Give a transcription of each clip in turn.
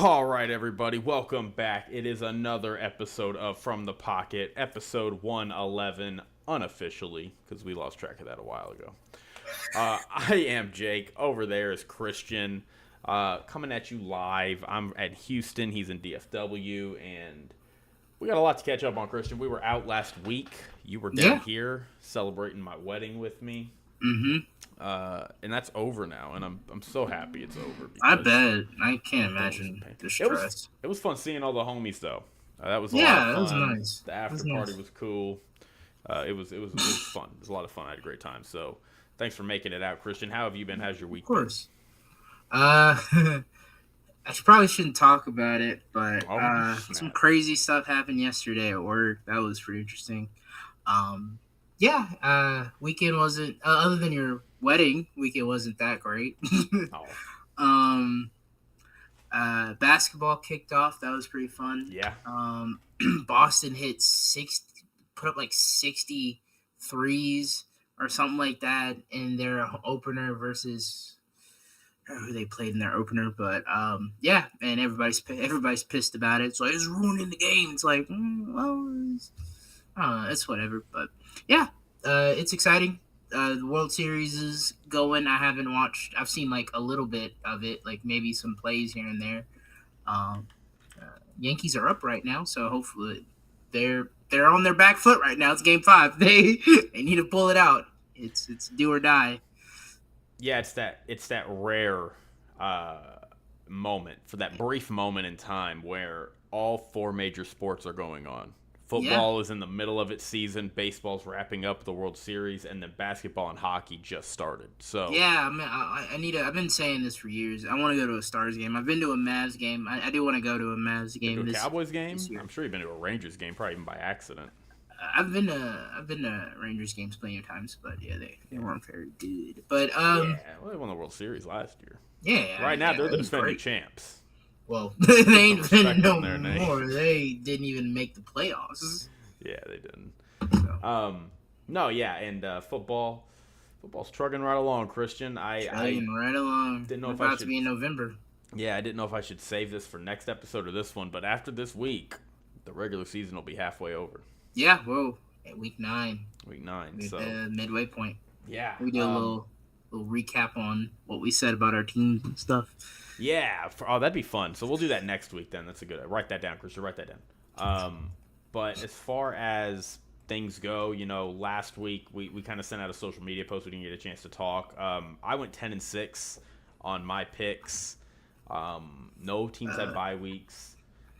All right, everybody, welcome back. It is another episode of From the Pocket, episode 111, unofficially, because we lost track of that a while ago. I am Jake. Over there is Christian, coming at you live. I'm at Houston. He's in DFW, and we got a lot to catch up on, Christian. We were out last week. You were down Yeah. here celebrating my wedding with me. Mm-hmm. And that's over now, and I'm so happy it's over I because bet. I can't that was a imagine pain. the It was stress. it was fun seeing all the homies though. That was a lot of Yeah, that was fun. nice. The That after was party nice. was cool. It was fun. It was a lot of fun. I had a great time. So thanks for making it out, Christian. How have you been? How's your Of week been? course. Probably shouldn't talk about it, but Oh some snap! crazy stuff happened yesterday at work. That was pretty interesting. Yeah. Weekend wasn't other than your wedding. Weekend wasn't that great. Oh um. Basketball kicked off. That was pretty fun. yeah. Boston put up like 60 threes or something like that in their opener versus I don't know who they played in their opener, but yeah, and everybody's pissed about it. It's like it's ruining the game. It's like, well, I don't know, it's whatever. But yeah, it's exciting. The World Series is going. I haven't watched. I've seen like a little bit of it, like maybe some plays here and there. Um, Yankees are up right now, so hopefully they're on their back foot right now. It's Game 5. They need to pull it out. It's do or die. Yeah, it's that rare uh, moment for that brief moment in time where all four major sports are going on. Yeah, Football is in the middle of its season. Baseball's wrapping up the World Series, and then basketball and hockey just started. So, yeah. I need to. I've been saying this for years. I want to go to a Stars game. I've been to a Mavs game. I do want to go to a Mavs been to game a this Cowboys game? this year. I'm sure you've been to a Rangers game, probably even by accident. I've been to Rangers games plenty of times, but yeah, they Yeah, weren't very good. But yeah. Well, they won the World Series last year. yeah, Right now, yeah, they're it the was defending great. champs. Well, they Put some ain't defending respect no on their name. more. They didn't even make the playoffs. Yeah, they didn't. So No, yeah, and football's trugging right along, Christian. I chugging right along. didn't know We're if I about to should. be in November. Yeah, I didn't know if I should save this for next episode or this one, but after this week, the regular season will be halfway over. Yeah, whoa. At week 9, Week 9. at So the midway point, yeah, we do a little recap on what we said about our teams and stuff. yeah. Oh, that'd be fun. So we'll do that next week. Then that's a good. Write that down, Christian. Write that down. But as far as things go, last week we kind of sent out a social media post. We didn't get a chance to talk. I went 10-6 on my picks. No teams had bye weeks,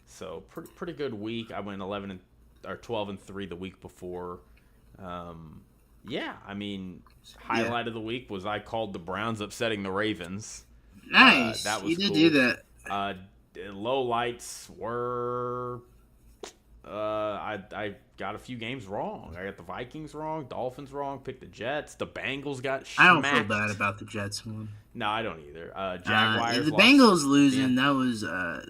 so pretty good week. I went 12-3 the week before. Yeah, I mean, Yeah, highlight of the week was I called the Browns upsetting the Ravens. nice. That You was did do cool. that. Uh, Low lights were I got a few games wrong. I got the Vikings wrong, Dolphins wrong, picked the Jets. The Bengals got I don't feel bad smacked. about the Jets one. No, I don't either. Yeah, Jaguars the lost. Bengals Yeah. losing that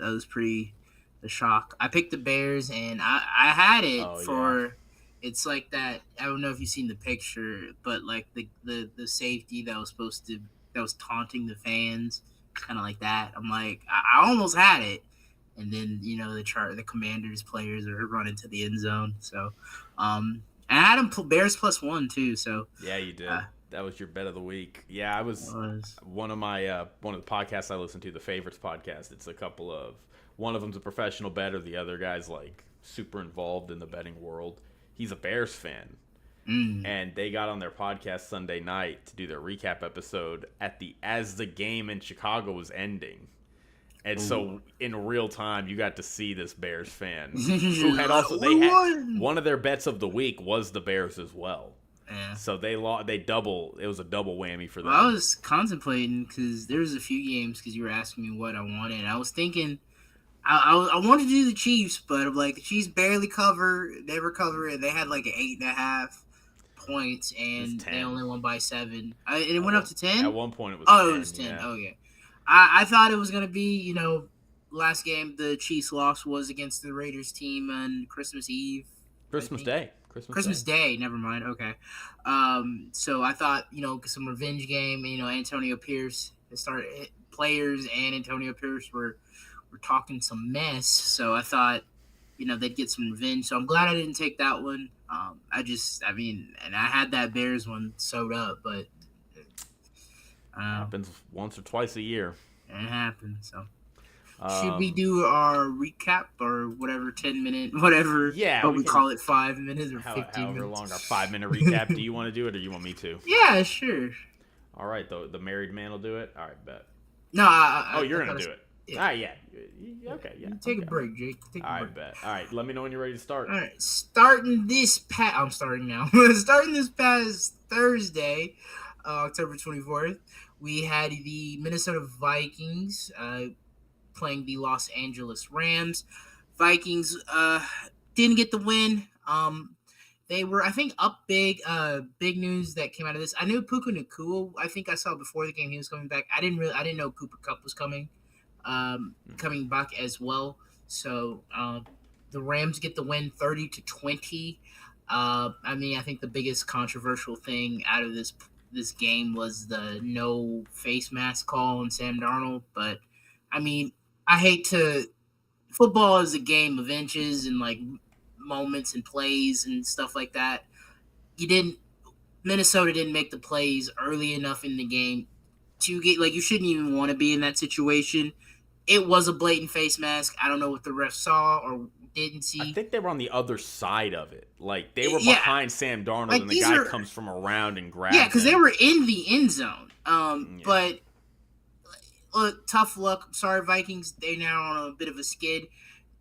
was pretty the shock. I picked the Bears and I had it Oh yeah. for it's like that. I don't know if you've seen the picture, but like the safety that was taunting the fans, kind of like that. I'm like I almost had it, and then the Commanders players are running to the end zone. So, and I had them Bears +1 too. So Yeah, you did. uh, That was your bet of the week. Yeah, I was was one of the podcasts I listen to, the Favorites podcast. It's a couple of one of them's a professional bettor, the other guy's like super involved in the betting world. He's a Bears fan, mm, and they got on their podcast Sunday night to do their recap episode as the game in Chicago was ending. And ooh. so in real time, you got to see this Bears fan who had Like, also they we had won. one of their bets of the week was the Bears as well. Yeah. So they lost. It was a double whammy for Well, I them. was contemplating because there was a few games because you were asking me what I wanted. I was thinking I wanted to do the Chiefs, but I'm like the Chiefs barely cover, never cover, and they had like an 8.5 points, It's and they 10. only won by 7. And it At went up one, to at 10. one point, it was Oh, it 10. was 10. Yeah, Oh yeah. I thought it was gonna be last game the Chiefs loss was against the Raiders team on Christmas Eve. I Christmas think. Day. Christmas Christmas Day. Day, never mind. Okay. So I thought, some revenge game, Antonio Pierce started players and Antonio Pierce were were talking some mess. So I thought, they'd get some revenge. So I'm glad I didn't take that one. And I had that Bears one sewed up, but Happens once or twice a year. it happened. So should we do our recap or whatever, 10 minute, whatever? Yeah, we call it 5 minutes or 15 however minutes. long our 5 minute recap. Do you want to do it or you want me to? Yeah, sure. All right, the married man will do it. All right, bet. No, you're gonna do it. Yeah. Yeah. Okay, yeah. Take a break, Jake. Take a break. All right, bet. All right, let me know when you're ready to start. All right, I'm starting now. Starting this past Thursday, October 24th, we had the Minnesota Vikings playing the Los Angeles Rams. Vikings didn't get the win. They were, I think, up big. Big news that came out of this. I knew Puka Nacua. I think I saw before the game he was coming back. I didn't know Cooper Kupp was coming back as well. So the Rams get the win, 30-20. I think the biggest controversial thing out of this game was the no face mask call on Sam Darnold. But I hate to. Football is a game of inches and like moments and plays and stuff like that. Minnesota didn't make the plays early enough in the game to get, you shouldn't even want to be in that situation. It was a blatant face mask. I don't know what the ref saw or didn't see. I think they were on the other side of it. Like, they were behind Sam Darnold, and the guy comes from around and grabs him. Yeah, because they were in the end zone. But tough luck. Sorry, Vikings. They're now on a bit of a skid.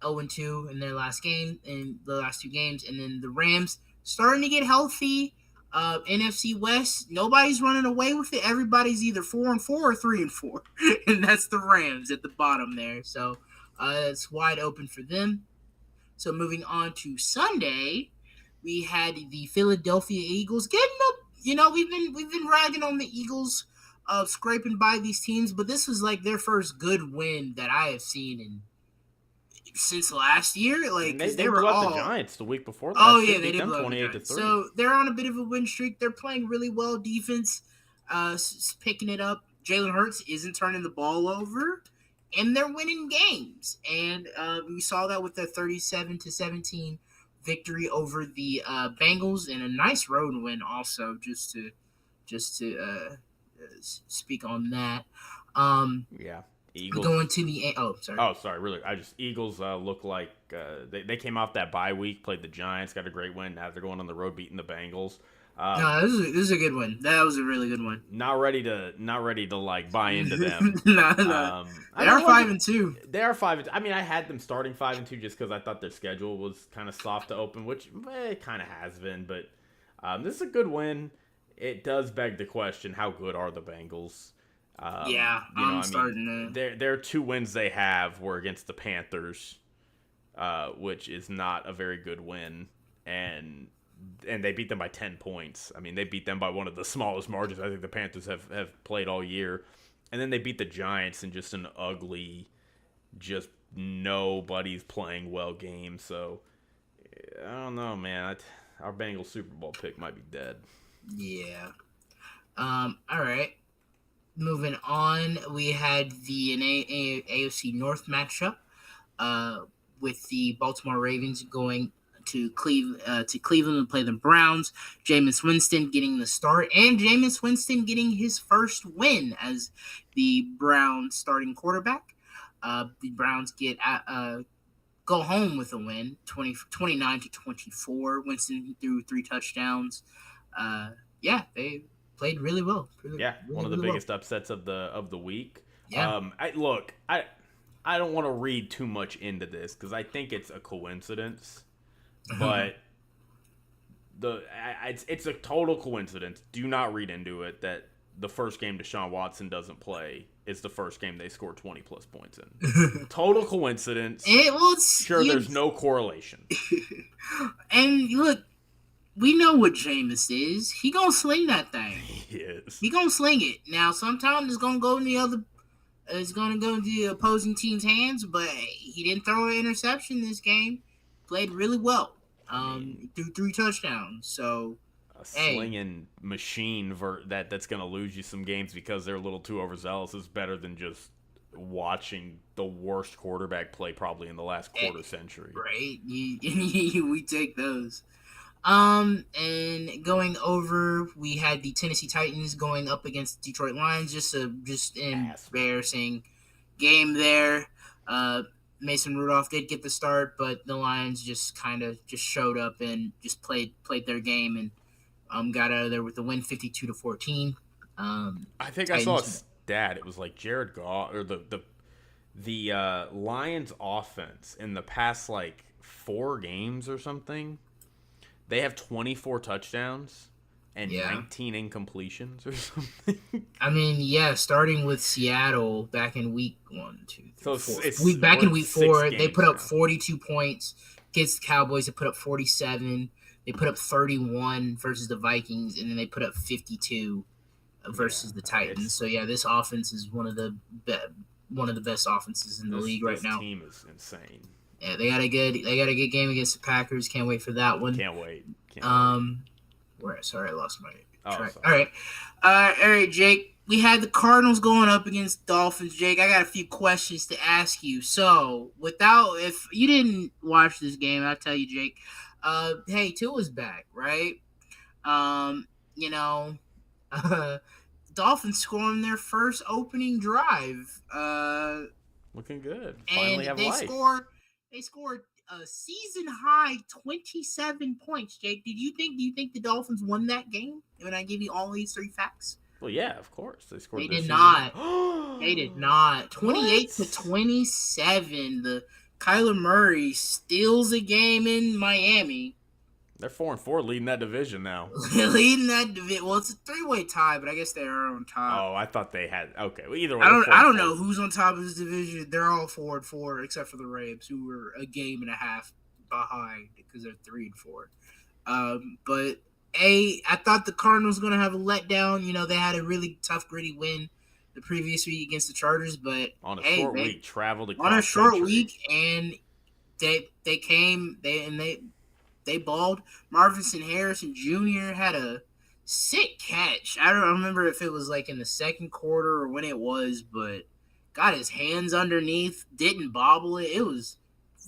0-2 in their last game, in the last two games. And then the Rams starting to get healthy. NFC West, nobody's running away with it. Everybody's either 4-4 or 3-4. And that's the Rams at the bottom there. So it's wide open for them. So moving on to Sunday, we had the Philadelphia Eagles getting up. We've been ragging on the Eagles scraping by these teams, but this was like their first good win that I have seen since last year. Like they were blew out all the Giants the week before. They did them blow 28-3. So they're on a bit of a win streak. They're playing really well. Defense, picking it up. Jalen Hurts isn't turning the ball over, and they're winning games. And we saw that with their 37-17 victory over the Bengals, and a nice road win also. Just to speak on that. Yeah. Eagles going to the really. Eagles look like they came off that bye week, played the Giants, got a great win. Now they're going on the road beating the Bengals. No, this is a good one. That was a really good one. Not ready to like buy into them. No. They are 5-2. They are 5-2. I had them starting 5-2 just because I thought their schedule was kind of soft to open, which it kind of has been. But this is a good win. It does beg the question: how good are the Bengals? I'm starting to. Their two wins they have were against the Panthers, which is not a very good win, and they beat them by 10 points. They beat them by one of the smallest margins I think the Panthers have played all year, and then they beat the Giants in just an ugly, just nobody's playing well game. So I don't know, man. Our Bengals Super Bowl pick might be dead. Yeah. All right. Moving on, we had the AFC North matchup with the Baltimore Ravens going to Cleveland to play the Browns. Jameis Winston getting the start, and Jameis Winston getting his first win as the Browns starting quarterback. The Browns go home with a win, 29-24. Winston threw 3 touchdowns. They played really well. One of the biggest upsets of the week. Yeah. I don't want to read too much into this because I think it's a coincidence, but it's a total coincidence. Do not read into it that the first game Deshaun Watson doesn't play is the first game they score 20 plus points in. Total coincidence. There's no correlation. And look, we know what Jameis is. He gonna sling that thing. He is. He gonna sling it. Now, sometimes it's gonna go in the opposing team's hands, but he didn't throw an interception this game. Played really well. Threw 3 touchdowns. So a slinging machine that's gonna lose you some games because they're a little too overzealous is better than just watching the worst quarterback play probably in the last quarter century. Right? We take those. And going over, we had the Tennessee Titans going up against the Detroit Lions. Just Ass. embarrassing game there. Mason Rudolph did get the start, but the Lions just kind of just showed up and just played their game and got out of there with the win, 52-14. I think I saw a Titans. stat. It was like Jared Goff or the Lions offense in the past like 4 games or something. They have 24 touchdowns and Yeah. 19 incompletions or something. I mean, yeah, starting with Seattle back in week 1, 2, 3, So 4. it's Back we're in at week 6 4, they games put up now. 42 points against the Cowboys. They put up 47. They put up 31 versus the Vikings, and then they put up 52 versus the Titans. So yeah, this offense is one of the best offenses in the league right now. This team is insane. Yeah, they got a good game against the Packers. Can't wait for that one. Can't wait. Sorry, I lost my track. Sorry. All right, Jake. We had the Cardinals going up against Dolphins. Jake, I got a few questions to ask you. So, if you didn't watch this game, I'll tell you, Jake. Hey, Tua's back, right? You know, Dolphins scoring their first opening drive. Looking good. Finally have life. They scored a season high 27 points. Jake, do you think the Dolphins won that game? When I give you all these 3 facts. Well, yeah, of course they scored. They did not. They did not. 28-27. The Kyler Murray steals a game in Miami. They're 4-4, leading that division now. Leading that division. Well, it's a 3-way tie, but I guess they are on top. Oh, I thought they had. Okay, well, either way. I don't know who's on top of this division. They're all 4-4 except for the Rams, who were a game and a half behind because they're 3-4. But I thought the Cardinals were going to have a letdown. You know, they had a really tough, gritty win the previous week against the Chargers, but on a short week, traveled across on a short country. week, and they balled. Marvin Harrison Jr. had a sick catch. I don't remember if it was like in the second quarter or when it was, but got his hands underneath, didn't bobble it. It was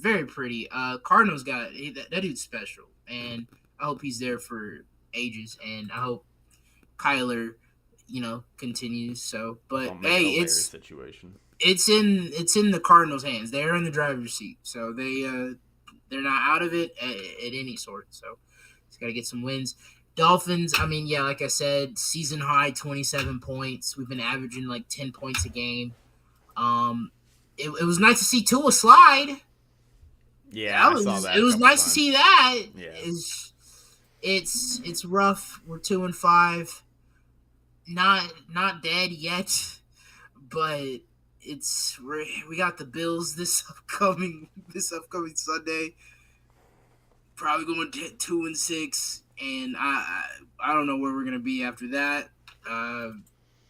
very pretty. Cardinals that dude's special, and I hope he's there for ages, and I hope Kyler, continues. So, but hey, it's in the Cardinals' hands. They're in the driver's seat, so they're not out of it at any sort. So, he's got to get some wins. Dolphins, I mean, yeah, like I said, season high 27 points. We've been averaging like 10 points a game. It was nice to see Tua slide. Yeah, I saw that. It was nice to see that. Yeah. It's rough. We're 2-5. Not dead yet, but we got the Bills this upcoming Sunday. Probably going 2-6, and I don't know where we're gonna be after that.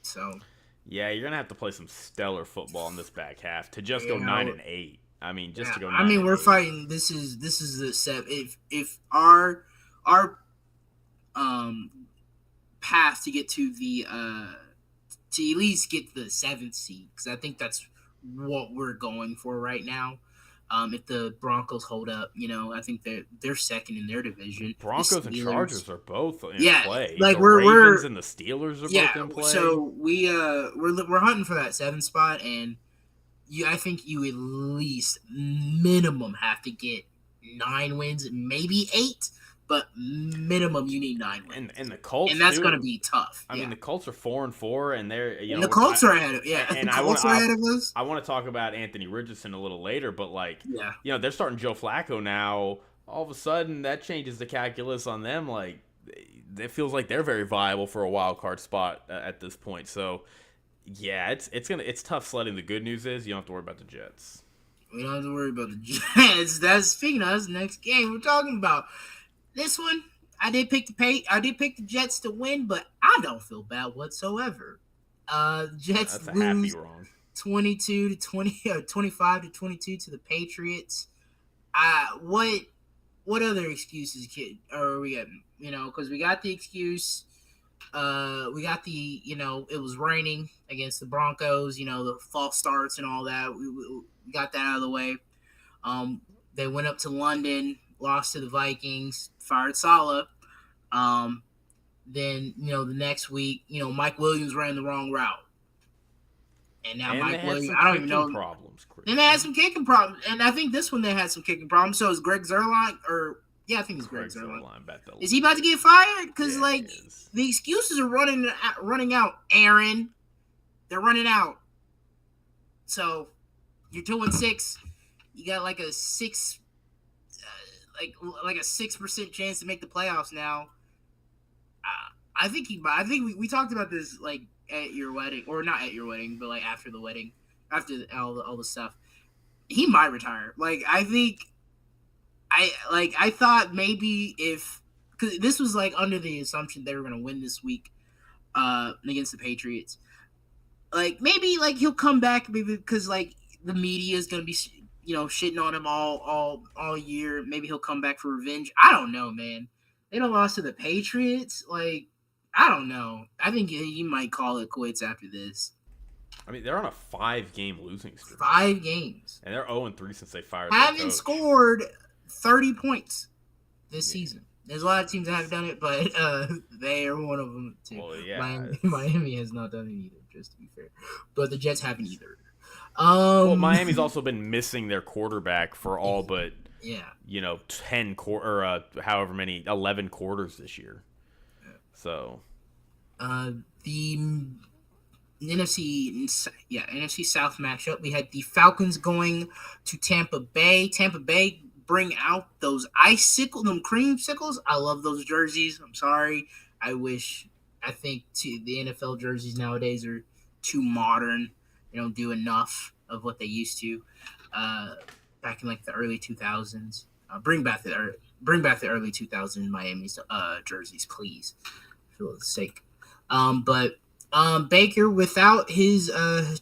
So yeah, you're gonna have to play some stellar football in this back half to just go 9-8. I mean, to go. 9-8. I mean, we're fighting. This is the set. If our path to get to the to at least get the 7th seed, because I think that's what we're going for right now. If the Broncos hold up, I think they're second in their division. Broncos and Chargers are both in play. Like the Ravens and the Steelers are both in play. So we're hunting for that 7th spot, and I think you at least minimum have to get 9 wins, maybe 8. But minimum, you need 9 wins, and the Colts, and that's going to be tough. I mean, the Colts are 4-4, and they're the Colts are ahead of and the Colts are ahead of us. I want to talk about Anthony Richardson a little later, but they're starting Joe Flacco now. All of a sudden, that changes the calculus on them. Like, it feels like they're very viable for a wild card spot at this point. So, yeah, it's tough sledding. The good news is you don't have to worry about the Jets. We don't have to worry about the Jets. That's the next game we're talking about. This one, I did pick the Jets to win, but I don't feel bad whatsoever. Jets lose 22-20, 25-22 to the Patriots. What other excuses are we getting? Because we got the excuse We got it was raining against the Broncos. The false starts and all that. We got that out of the way. Um, they went up to London, lost to the Vikings, fired Saleh. Um, then the next week, Mike Williams ran the wrong route, and now And they Mike had Williams. some I don't even kicking know. problems, Then they had Christian. some kicking problems, and I think this one they had some kicking problems. So is Greg Zerline, or yeah, I think it's Greg Craig Zerline. Zerline bet the Is he line. about to get fired? Because Yeah, he like is. the excuses are running out. Aaron, they're running out. So you're 2-6. You got like a like a 6% chance to make the playoffs now. I think I think we talked about this like at your wedding, or not at your wedding, but like after the wedding, after all the stuff. He might retire. Like I think I thought maybe if because this was like under the assumption they were going to win this week against the Patriots. Like maybe like he'll come back maybe because like the media is going to be shitting on him all year. Maybe he'll come back for revenge. I don't know, man. They don't lost to the Patriots. Like I don't know. I think he might call it quits after this. I mean, they're on a 5-game losing streak, 5 games. and they're 0-3 since they fired their Haven't coach. scored 30 points this Yeah. season. There's a lot of teams that have done it, but they are one of them too. Well, yeah. Miami has not done it either, just to be fair. But the Jets haven't either. Well, Miami's also been missing their quarterback for all but yeah. 10 or however many 11 quarters this year. So The NFC South matchup. We had the Falcons going to Tampa Bay. Tampa Bay bring out those them creamsicles. I love those jerseys. I'm sorry. I think the NFL jerseys nowadays are too modern. They don't do enough of what they used to back in like the early 2000s. Bring back the early 2000s Miami's jerseys, please, for the sake. But Baker without his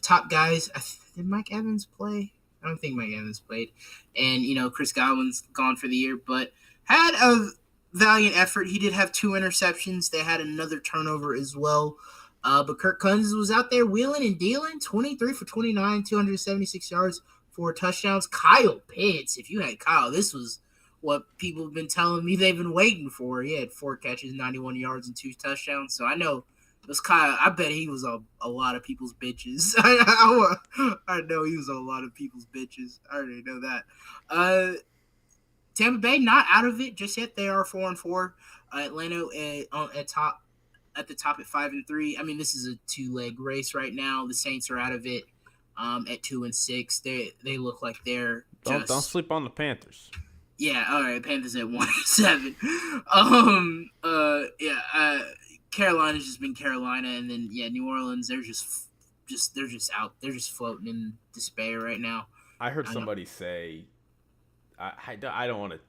top guys. Did Mike Evans play? I don't think Mike Evans played. And, Chris Godwin's gone for the year, but had a valiant effort. He did have 2 interceptions. They had another turnover as well. But Kirk Cousins was out there wheeling and dealing, 23 for 29, 276 yards, 4 touchdowns. Kyle Pitts, if you had Kyle, this was what people have been telling me they've been waiting for. He had 4 catches, 91 yards, and 2 touchdowns. So I know it was Kyle. I bet he was a lot of people's bitches. I know he was a lot of people's bitches. I already know that. Tampa Bay not out of it just yet. They are 4-4. Atlanta at the top at 5-3. I mean, this is a 2-leg race right now. The Saints are out of it at 2-6. They look like they're don't sleep on the Panthers. Yeah, all right. Panthers at 1-7. Carolina's just been Carolina, and then New Orleans. They're just out. They're just floating in despair right now. I heard somebody say, I don't want to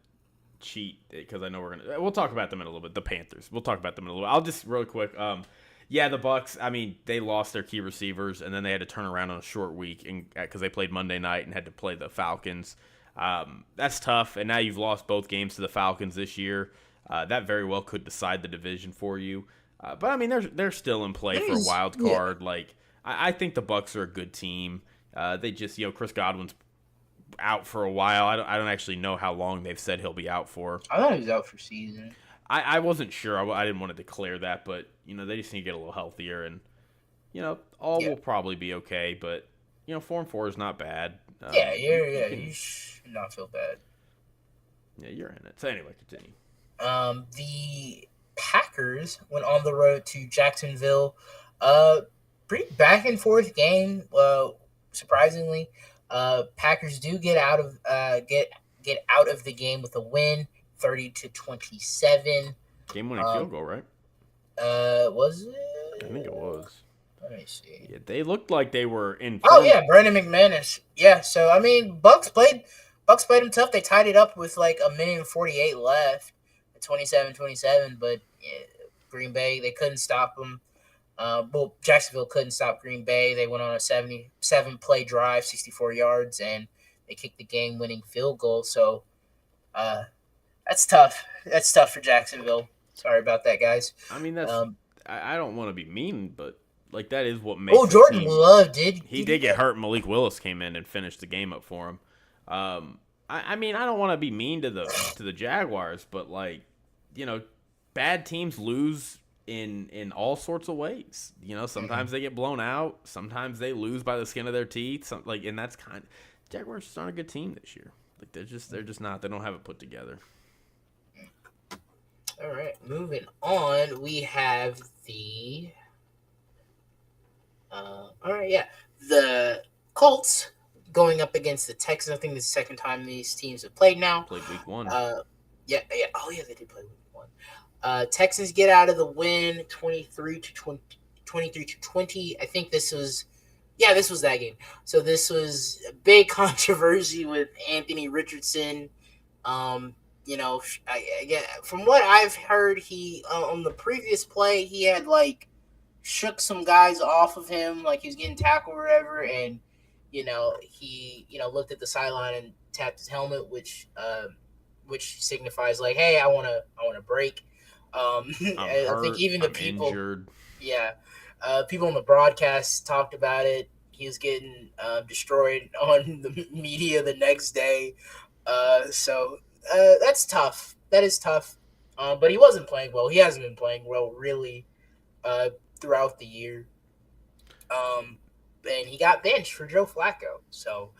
cheat because I know we'll talk about them in a little bit. The Panthers. We'll talk about them in a little bit. I'll just real quick. The Bucks. I mean, they lost their key receivers, and then they had to turn around on a short week because they played Monday night and had to play the Falcons. That's tough, and now you've lost both games to the Falcons this year. That very well could decide the division for you. But I mean, they're still in play for a wild card. Yeah. Like I think the Bucks are a good team. They just Chris Godwin's out for a while. I don't actually know how long they've said he'll be out for. I thought he was out for season. I wasn't sure. I didn't want to declare that, but they just need to get a little healthier, and will probably be okay. But 4-4 is not bad. You should not feel bad. Yeah, you're in it. So anyway, continue. The Packers went on the road to Jacksonville. Pretty back and forth game. Surprisingly, Packers do get out of the game with a win, 30-27. Game-winning field goal, right? Was it? I think it was. Let me see. Yeah, they looked like they were in. Brandon McManus. Yeah, so I mean, Bucks played them tough. They tied it up with like 1:48 left, 27-27. But Green Bay, they couldn't stop them. Jacksonville couldn't stop Green Bay. They went on a 77-play drive, 64 yards, and they kicked the game-winning field goal. So that's tough. That's tough for Jacksonville. Sorry about that, guys. I mean, I don't want to be mean, but like that is what Oh, makes a Jordan team. Love did He he did get hurt. Malik Willis came in and finished the game up for him. I mean, I don't want to be mean to the Jaguars, but like, you know, bad teams lose in all sorts of ways. You know, sometimes they get blown out, sometimes they lose by the skin of their teeth. And that's Jaguars just aren't a good team this year. Like they're just not. They don't have it put together. All right, moving on, we have the. All right, yeah, the Colts going up against the Texans. I think this is the second time these teams have played now. Played week 1. Yeah. Oh, yeah, they did play week 1. Texans get out of the win, 23-20. I think this was that game. So this was a big controversy with Anthony Richardson. You know, from what I've heard, he on the previous play he had like shook some guys off of him, like he was getting tackled or whatever, and he looked at the sideline and tapped his helmet, which signifies like, hey, I want to break. I think even the people, injured. Yeah, people on the broadcast talked about it. He was getting destroyed on the media the next day. So that's tough. That is tough. But he wasn't playing well. He hasn't been playing well really throughout the year. And he got benched for Joe Flacco. So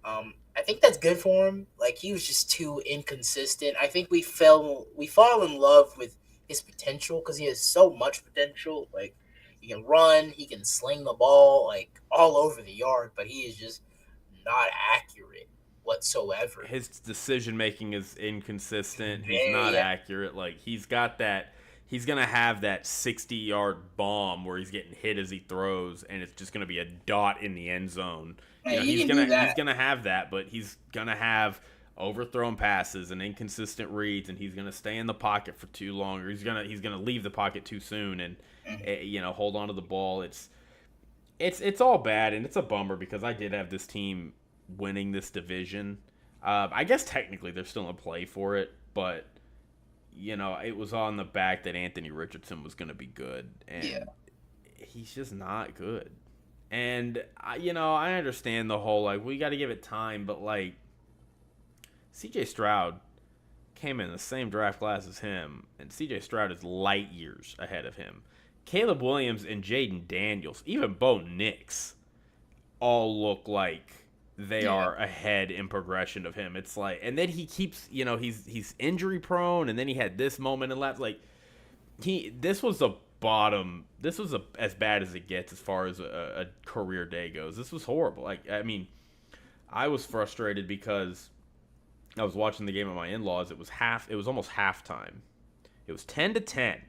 I think that's good for him. Like, he was just too inconsistent. I think we fall in love with his potential because he has so much potential. Like, he can run, he can sling the ball like all over the yard, but he is just not accurate whatsoever. His decision making is inconsistent. He's not accurate. Like, he's got that. He's gonna have that 60-yard bomb where he's getting hit as he throws, and it's just gonna be a dot in the end zone. He's gonna have that, but he's gonna have overthrown passes and inconsistent reads, and he's gonna stay in the pocket for too long, or he's gonna leave the pocket too soon, and hold on to the ball. It's all bad, and it's a bummer because I did have this team winning this division. I guess technically they're still in play for it, but it was on the back that Anthony Richardson was going to be good, and he's just not good. And I understand the whole like we got to give it time, but like C.J. Stroud came in the same draft class as him, and C.J. Stroud is light years ahead of him. Caleb Williams and Jaden Daniels, even Bo Nix, all look like they are ahead in progression of him. It's like, and then he keeps, he's injury prone, and then he had this moment in left. Like, this was as bad as it gets as far as a career day goes. This was horrible. Like, I mean, I was frustrated because I was watching the game with my in-laws. It was almost halftime. It was 10-10,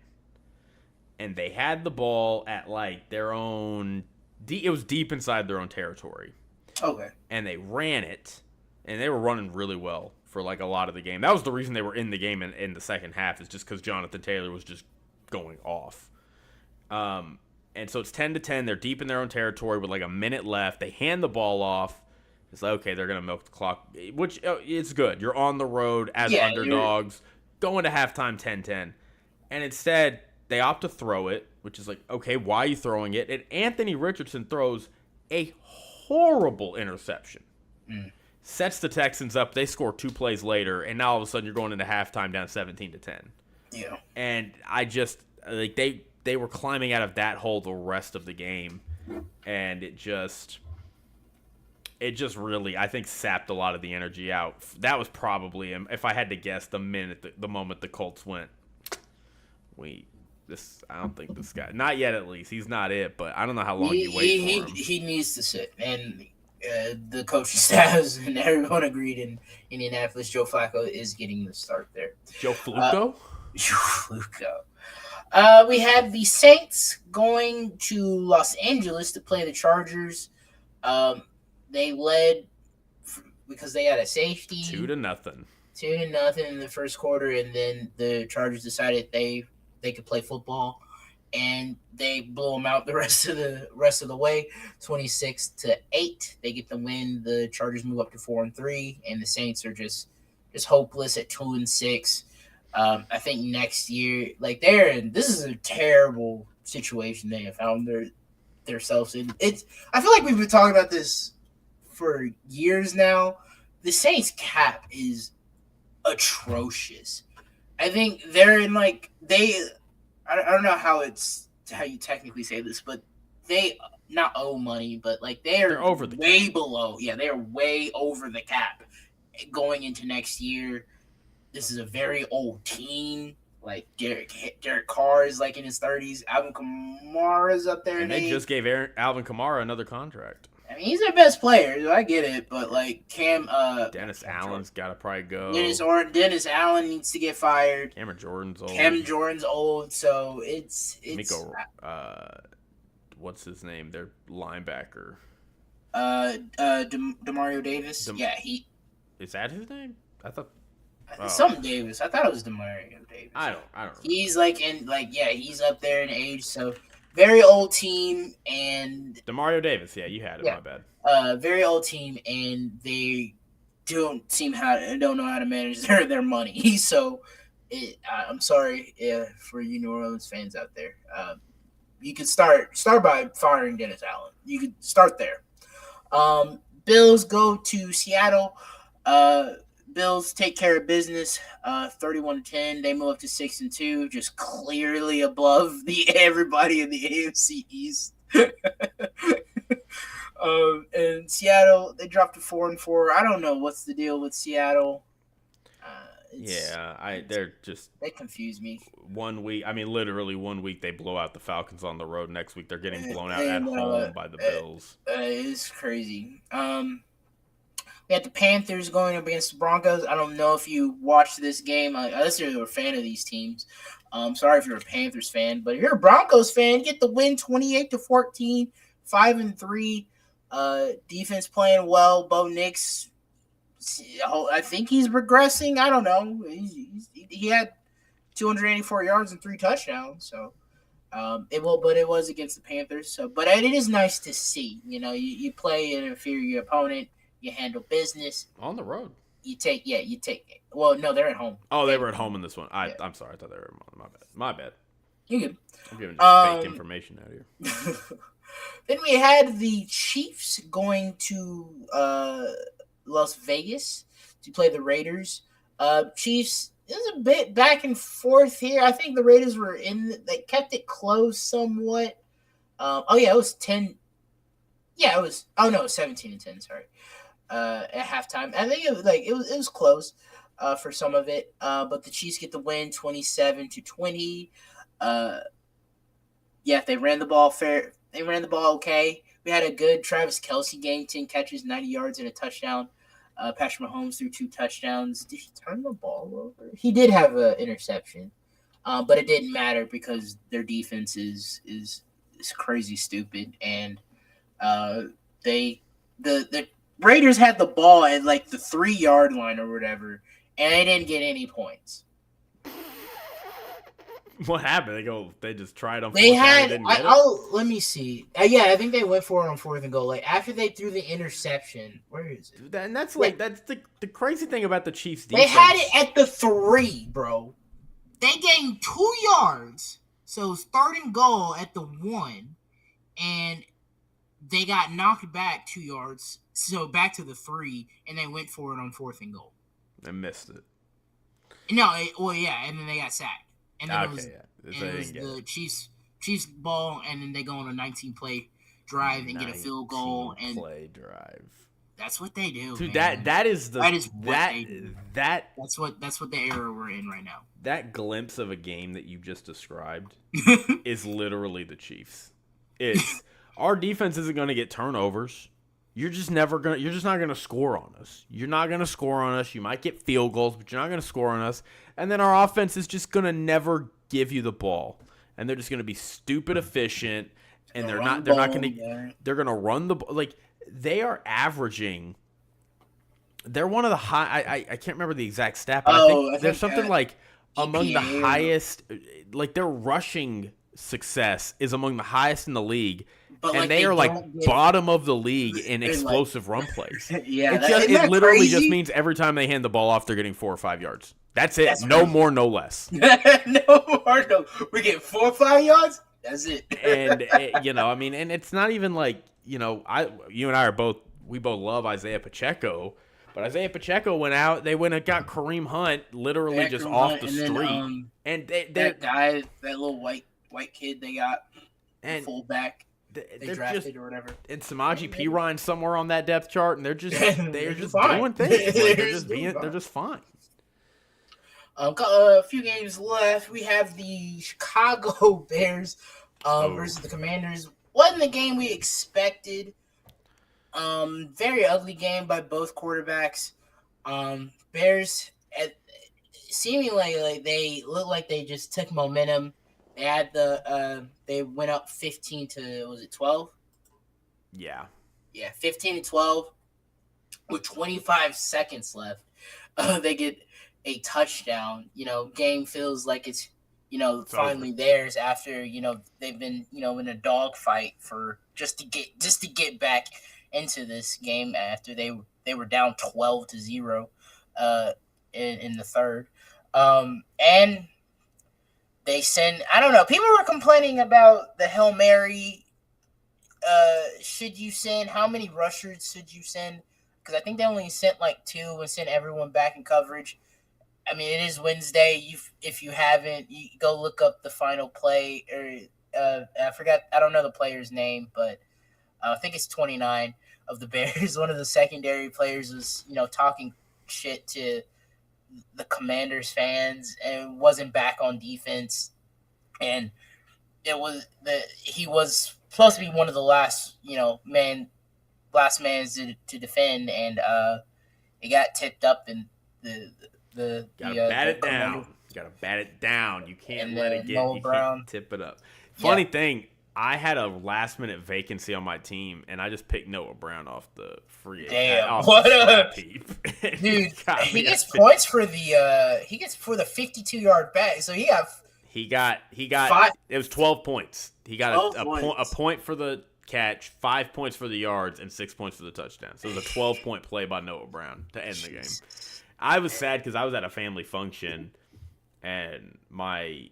and they had the ball at like their own. It was deep inside their own territory. Okay. And they ran it, and they were running really well for like a lot of the game. That was the reason they were in the game in the second half, is just because Jonathan Taylor was just going off. And so it's 10-10. They're deep in their own territory with like a minute left. They hand the ball off. It's like, okay, they're going to milk the clock, which it's good. You're on the road as underdogs, going to halftime 10-10. And instead, they opt to throw it, which is like, okay, why are you throwing it? And Anthony Richardson throws a horrible interception. Sets the Texans up. They score 2 plays later, and now all of a sudden you're going into halftime down 17-10. Yeah. And I just like they were climbing out of that hole the rest of the game, and it just really, I think, sapped a lot of the energy out. That was probably, if I had to guess, the moment the Colts went, I don't think this guy, not yet at least, he's not it, but I don't know how long you wait for him. He needs to sit, and the coaching staffs and everyone agreed in Indianapolis, Joe Flacco is getting the start there. Joe Flacco? Joe Flacco. We have the Saints going to Los Angeles to play the Chargers. They led because they had a safety. 2-0. 2-0 in the first quarter, and then the Chargers decided they could play football, and they blew them out the rest of the way, 26-8. They get the win. The Chargers move up to 4-3, and the Saints are just hopeless at 2-6. I think next year, like this is a terrible situation they have found themselves in. I feel like we've been talking about this for years now. The Saints cap is atrocious. I think they're in like I don't know how you technically say this, but they not owe money, but like they're over the way cap. below. Yeah, they are way over the cap going into next year. This is a very old team. Like Derek Carr is like in his 30s. Alvin Kamara's up there, and they just gave Alvin Kamara another contract. I mean, he's their best player. So I get it, but like Dennis Allen's got to probably go. Dennis Allen needs to get fired. Cameron Jordan's old. So it's Miko, what's his name? Their linebacker. Demario Davis. Is that his name? I thought. Something Davis. I thought it was Demario Davis. I don't know. He's he's up there in age, so very old team and Demario Davis. Yeah, you had it. My bad. Very old team, and they don't know how to manage their money. So, I'm sorry for you New Orleans fans out there. You could start by firing Dennis Allen. You could start there. Bills go to Seattle. Bills take care of business, 31-10. They move up to 6-2, just clearly above everybody in the AFC East. And Seattle, they dropped to 4-4. I don't know what's the deal with Seattle. They confuse me. 1 week, literally 1 week they blow out the Falcons on the road. Next week they're getting blown out at home by the Bills. It's crazy. We had the Panthers going up against the Broncos. I don't know if you watched this game. Unless you're a fan of these teams. Sorry if you're a Panthers fan. But if you're a Broncos fan, get the win 28-14, 5-3. Defense playing well. Bo Nix, I think he's regressing. I don't know. He had 284 yards and 3 touchdowns. So it was against the Panthers. So, but it is nice to see. You play an inferior opponent. You handle business on the road. You take. Well, no, they're at home. Oh, they were at home in this one. I'm sorry. I thought they were. My bad. You good? I'm giving fake information out here. Then we had the Chiefs going to Las Vegas to play the Raiders. Chiefs. It was a bit back and forth here. I think the Raiders were they kept it close somewhat. It was 10. Yeah, it was. Oh no, 17-10. Sorry. At halftime, I think it was close for some of it. But the Chiefs get the win, 27-20. They ran the ball fair. They ran the ball okay. We had a good Travis Kelce game, 10 catches, 90 yards, and a touchdown. Patrick Mahomes threw 2 touchdowns. Did he turn the ball over? He did have an interception, but it didn't matter because their defense is crazy stupid, and the Raiders had the ball at like the 3-yard line or whatever, and they didn't get any points. What happened? They just tried on. They had. Let me see. I think they went for it on 4th and goal. Like after they threw the interception, where is it? And that's that's the crazy thing about the Chiefs defense. They had it at the 3, bro. They gained 2 yards, so it's 3rd and goal at the 1, and they got knocked back 2 yards, so back to the 3, and they went for it on 4th and goal. They missed it. No, and then they got sacked. And then it was the Chiefs ball, and then they go on a 19-play drive and get a field goal. And play drive. That's what they do. Dude, man. That's what the era we're in right now. That glimpse of a game that you just described is literally the Chiefs. It's our defense isn't going to get turnovers. You're just not going to score on us. You're not going to score on us. You might get field goals, but you're not going to score on us. And then our offense is just going to never give you the ball. And they're just going to be stupid efficient, and they're going to run the ball. Like they are averaging. They're one of the high. I can't remember the exact stat, but I think there's something like among the highest. Like their rushing success is among the highest in the league. But and they are bottom of the league in explosive run plays. It literally just means every time they hand the ball off, they're getting 4 or 5 yards. That's it. No more, no less. No more, no. We get 4 or 5 yards. That's it. And I mean, and it's not even like you and I we both love Isaiah Pacheco, but Isaiah Pacheco went out. They went and got Kareem Hunt literally just off the street, and that guy, that little white kid they got, and fullback. They drafted just, or whatever. And Samaje Perine somewhere on that depth chart, and they're just fine. doing things. Like, they're just fine. A few games left. We have the Chicago Bears versus the Commanders. Wasn't the game we expected. Very ugly game by both quarterbacks. Bears seemingly like they look like they just took momentum. They had they went up 15 to, was it 12? Yeah. Yeah, 15-12 with 25 seconds left. They get a touchdown. Game feels like it's finally theirs after they've been in a dogfight for just to get back into this game after they were down 12-0 in the third. And they send, I don't know, people were complaining about the Hail Mary. Should you send, how many rushers should you send? Because I think they only sent like 2 and sent everyone back in coverage. I mean, it is Wednesday. If you haven't, you go look up the final play. Or I forgot, I don't know the player's name, but I think it's 29 of the Bears. One of the secondary players was, talking shit to the Commanders fans and wasn't back on defense. And he was supposed to be one of the last mans to defend, and it got tipped up, and the bat it down. Gotta bat it down. You can't let it get. You can't tip it up. Funny thing, I had a last minute vacancy on my team, and I just picked Noah Brown off the free agent. Damn, what a dude! He gets points for the 52-yard back. So he got. It was 12 points. He got a point for the catch, 5 points for the yards, and 6 points for the touchdown. So it was a 12-point play by Noah Brown to end the game. I was sad because I was at a family function, and my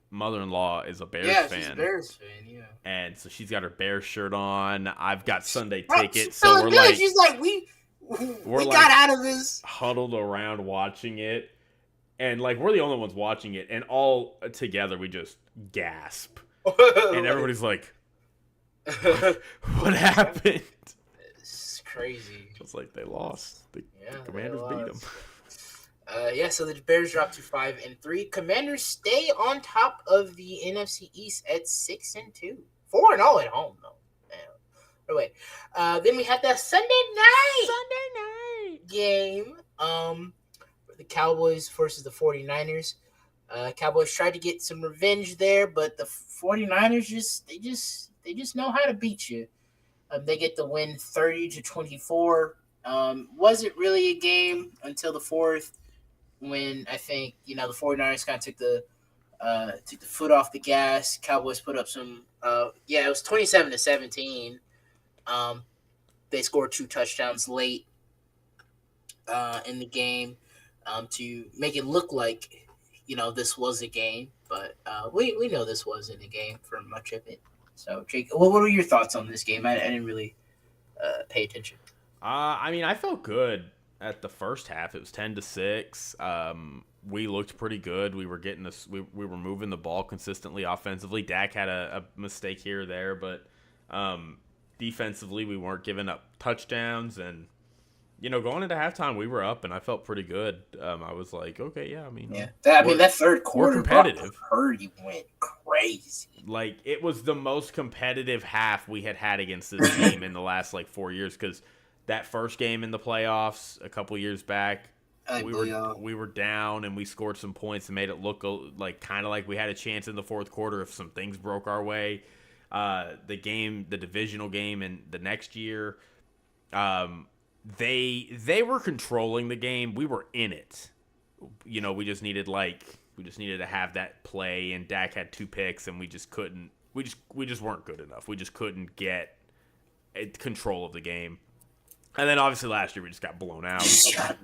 mother-in-law is a Bears fan. She's a Bears fan, yeah. And so she's got her Bears shirt on. I've got Sunday tickets. So we're like, she's like, we got out of this. Huddled around watching it. And like, we're the only ones watching it. And all together, we just gasp. And everybody's like, what happened? It's crazy. It's like they lost. The Commanders beat them. So the Bears dropped to 5-3. Commanders stay on top of the NFC East at 6-2. 4-0 at home, though. Anyway, then we had that Sunday night game. The Cowboys versus the 49ers. Cowboys tried to get some revenge there, but the 49ers just know how to beat you. They get the win 30-24. Wasn't really a game until the fourth, when I think the 49ers kind of took the foot off the gas. Cowboys put up some. It was 27-17. They scored 2 touchdowns late in the game to make it look like this was a game, but we know this wasn't a game for much of it. So, Jake, what were your thoughts on this game? I didn't really pay attention. I mean, I felt good at the first half. It was 10-6. We looked pretty good. We were getting this. We were moving the ball consistently offensively. Dak had a mistake here or there, but defensively we weren't giving up touchdowns. And going into halftime, we were up, and I felt pretty good. I was like, okay, yeah. I mean, that third quarter, we're competitive. Purdy went crazy. Like, it was the most competitive half we had against this team in the last 4 years, because that first game in the playoffs a couple years back, we were down and we scored some points and made it look kind of like we had a chance in the fourth quarter if some things broke our way. The divisional game, and the next year, they were controlling the game. We were in it. We just needed to have that play, and Dak had 2 picks, and we just couldn't. We just weren't good enough. We just couldn't get control of the game. And then obviously last year we just got blown out.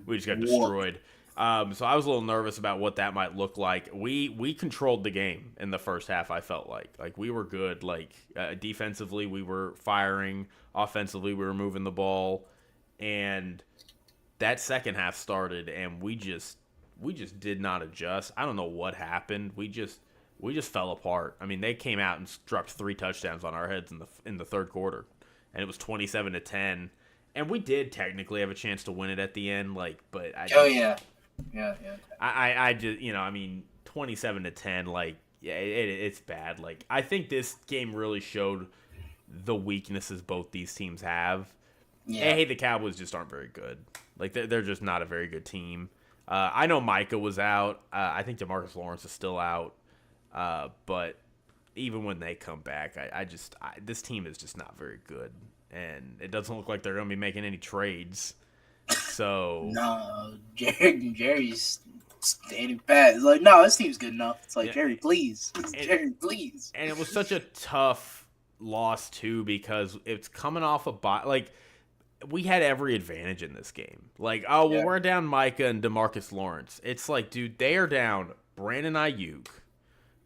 We just got destroyed. So I was a little nervous about what that might look like. We controlled the game in the first half. I felt like we were good. Like defensively, we were firing. Offensively, we were moving the ball, and that second half started, and we just did not adjust. I don't know what happened. We just fell apart. I mean, they came out and dropped 3 touchdowns on our heads in the third quarter, and it was 27-10. And we did technically have a chance to win it at the end, but I just, I mean, 27-10, it's bad. Like, I think this game really showed the weaknesses both these teams have. Yeah. Hey, the Cowboys just aren't very good. Like, they're just not a very good team. I know Micah was out. I think DeMarcus Lawrence is still out. But even when they come back, this team is just not very good. And it doesn't look like they're going to be making any trades. So no, Jerry's standing pat. It's like, no, this team's good enough. It's like, yeah. Jerry, please. Jerry, please. And it was such a tough loss, too, because it's coming off a bye. Like, we had every advantage in this game. Like, we're down Micah and DeMarcus Lawrence. It's like, dude, they are down Brandon Ayuk,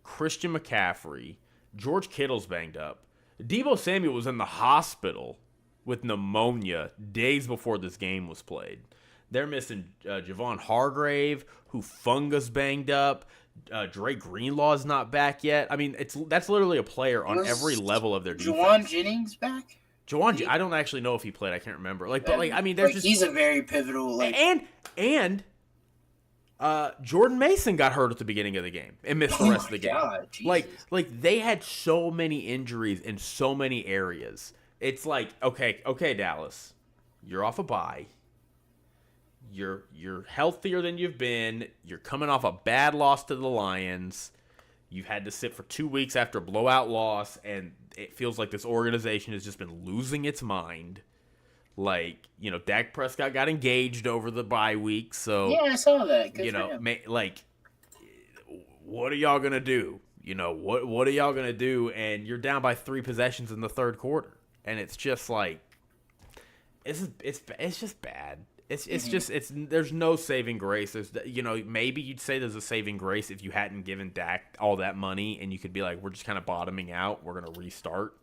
Christian McCaffrey, George Kittle's banged up. Deebo Samuel was in the hospital with pneumonia days before this game was played. They're missing Javon Hargrave, who fungus banged up. Dre Greenlaw's not back yet. I mean, that's literally a player on every level of their defense. Juwan Jennings back? I don't actually know if he played. I can't remember. I mean, there's just he's a very pivotal. And Jordan Mason got hurt at the beginning of the game and missed the rest of the game. God, like they had so many injuries in so many areas. It's like, okay, Dallas, you're off a bye. You're healthier than you've been. You're coming off a bad loss to the Lions. You've had to sit for 2 weeks after a blowout loss, and it feels like this organization has just been losing its mind. Like, Dak Prescott got engaged over the bye week, so yeah, I saw that. Good for him. What are y'all gonna do? What are y'all gonna do? And you're down by 3 possessions in the third quarter, and it's just like, it's just bad. There's no saving grace. There's maybe you'd say there's a saving grace if you hadn't given Dak all that money, and you could be like, we're just kind of bottoming out. We're gonna restart.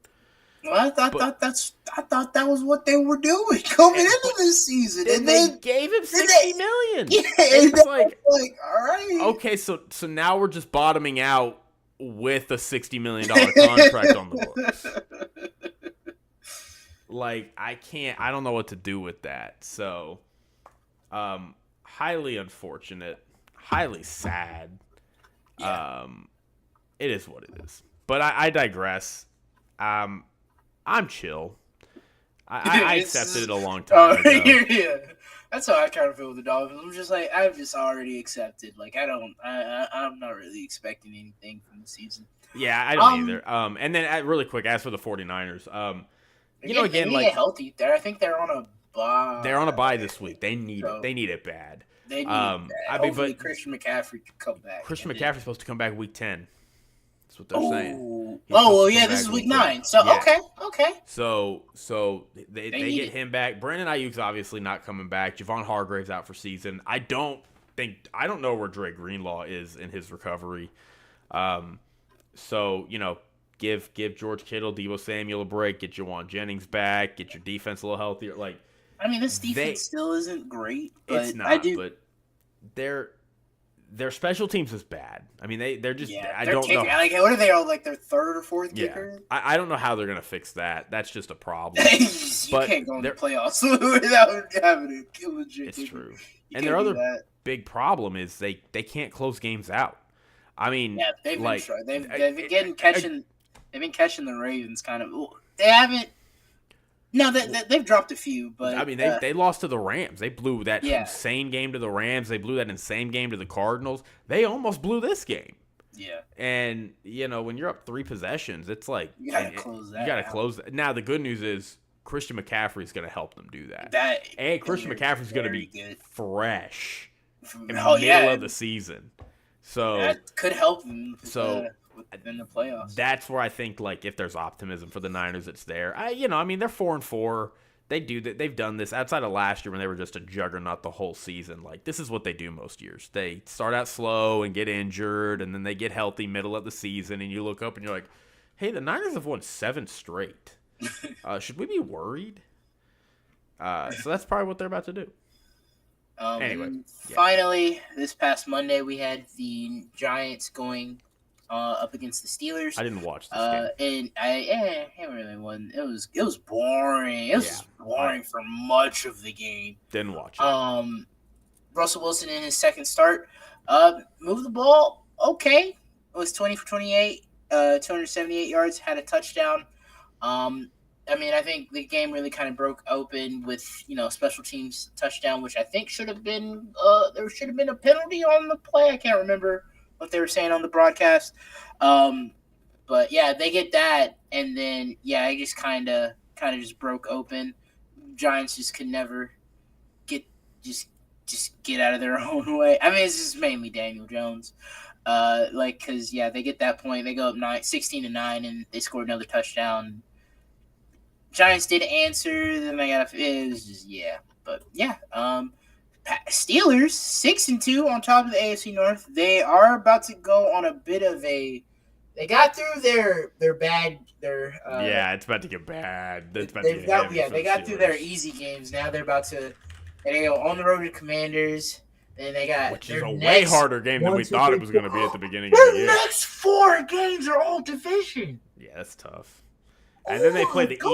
Well, I thought that was what they were doing coming into this season, and they gave him $60 million. Yeah, it's like, all right, okay, so now we're just bottoming out with a $60 million contract on the books. Like, I don't know what to do with that. So, highly unfortunate, highly sad. Yeah. It is what it is. But I digress. I'm chill. I accepted it a long time ago. Yeah. That's how I kind of feel with the Dolphins. I'm just like, I've just already accepted. Like, I'm not really expecting anything from the season. Yeah, I don't either. And then really quick, as for the 49ers, they need to get healthy. I think they're on a bye. They're on a bye this week. They need it. They need it bad. They need it bad. Hopefully Christian McCaffrey can come back. Christian McCaffrey's supposed to come back week 10. That's what they're saying. This is week 9. So, yeah. Okay. So they get him back. Brandon Ayuk's obviously not coming back. Javon Hargrave's out for season. I don't know where Dre Greenlaw is in his recovery. So, give George Kittle, Deebo Samuel a break, get Juwan Jennings back, get your defense a little healthier. Like, I mean, this defense still isn't great, but it's not. But their special teams is bad. I mean, they're just. Yeah, I don't know. Like, what are they all, like, their third or fourth kicker? I don't know how they're gonna fix that. That's just a problem. You can't go in the playoffs without having a legit. It's true. And their other big problem is they can't close games out. I mean, yeah, they've been trying. They've been catching the Ravens kind of. They haven't. No, they've dropped a few, but I mean, they lost to the Rams. They blew that insane game to the Rams. They blew that insane game to the Cardinals. They almost blew this game. Yeah. And when you're up 3 possessions, it's like you gotta close that. You gotta close that. Now the good news is Christian McCaffrey is going to help them do that. And Christian McCaffrey's going to be fresh in the middle of the season. So that could help them. In the playoffs. That's where I think, like, if there's optimism for the Niners, it's there. They're 4-4. they do that. They've done this outside of last year when they were just a juggernaut the whole season. Like, this is what they do most years. They start out slow and get injured, and then they get healthy middle of the season, and you look up and you're like, hey, the Niners have won 7 straight. Should we be worried? So that's probably what they're about to do. Anyway, finally, this past Monday, we had the Giants going up against the Steelers. I didn't watch this game, and I haven't really won. It was boring. It was boring for much of the game. Didn't watch it. Russell Wilson in his second start, moved the ball okay. It was 20 for 28, 278 yards, had a touchdown. I think the game really kind of broke open with, special teams touchdown, which I think should have been there should have been a penalty on the play. I can't remember what they were saying on the broadcast. But yeah, they get that, and then it just kind of just broke open. Giants just could never get out of their own way. I mean, it's just mainly Daniel Jones. Because they get that point, they go up 16-9, and they score another touchdown. Giants did answer. Then they got it was just Steelers 6-2 on top of the AFC North. They are about to go on a bit of a. They got through their bad. It's about to get bad. They got through their easy games. Now they're about to. They go on the road to Commanders. Then they got which is a way harder game than we thought it was going to be at the beginning of the year. Their next 4 games are all division. Yeah, that's tough. And then they play the Eagles.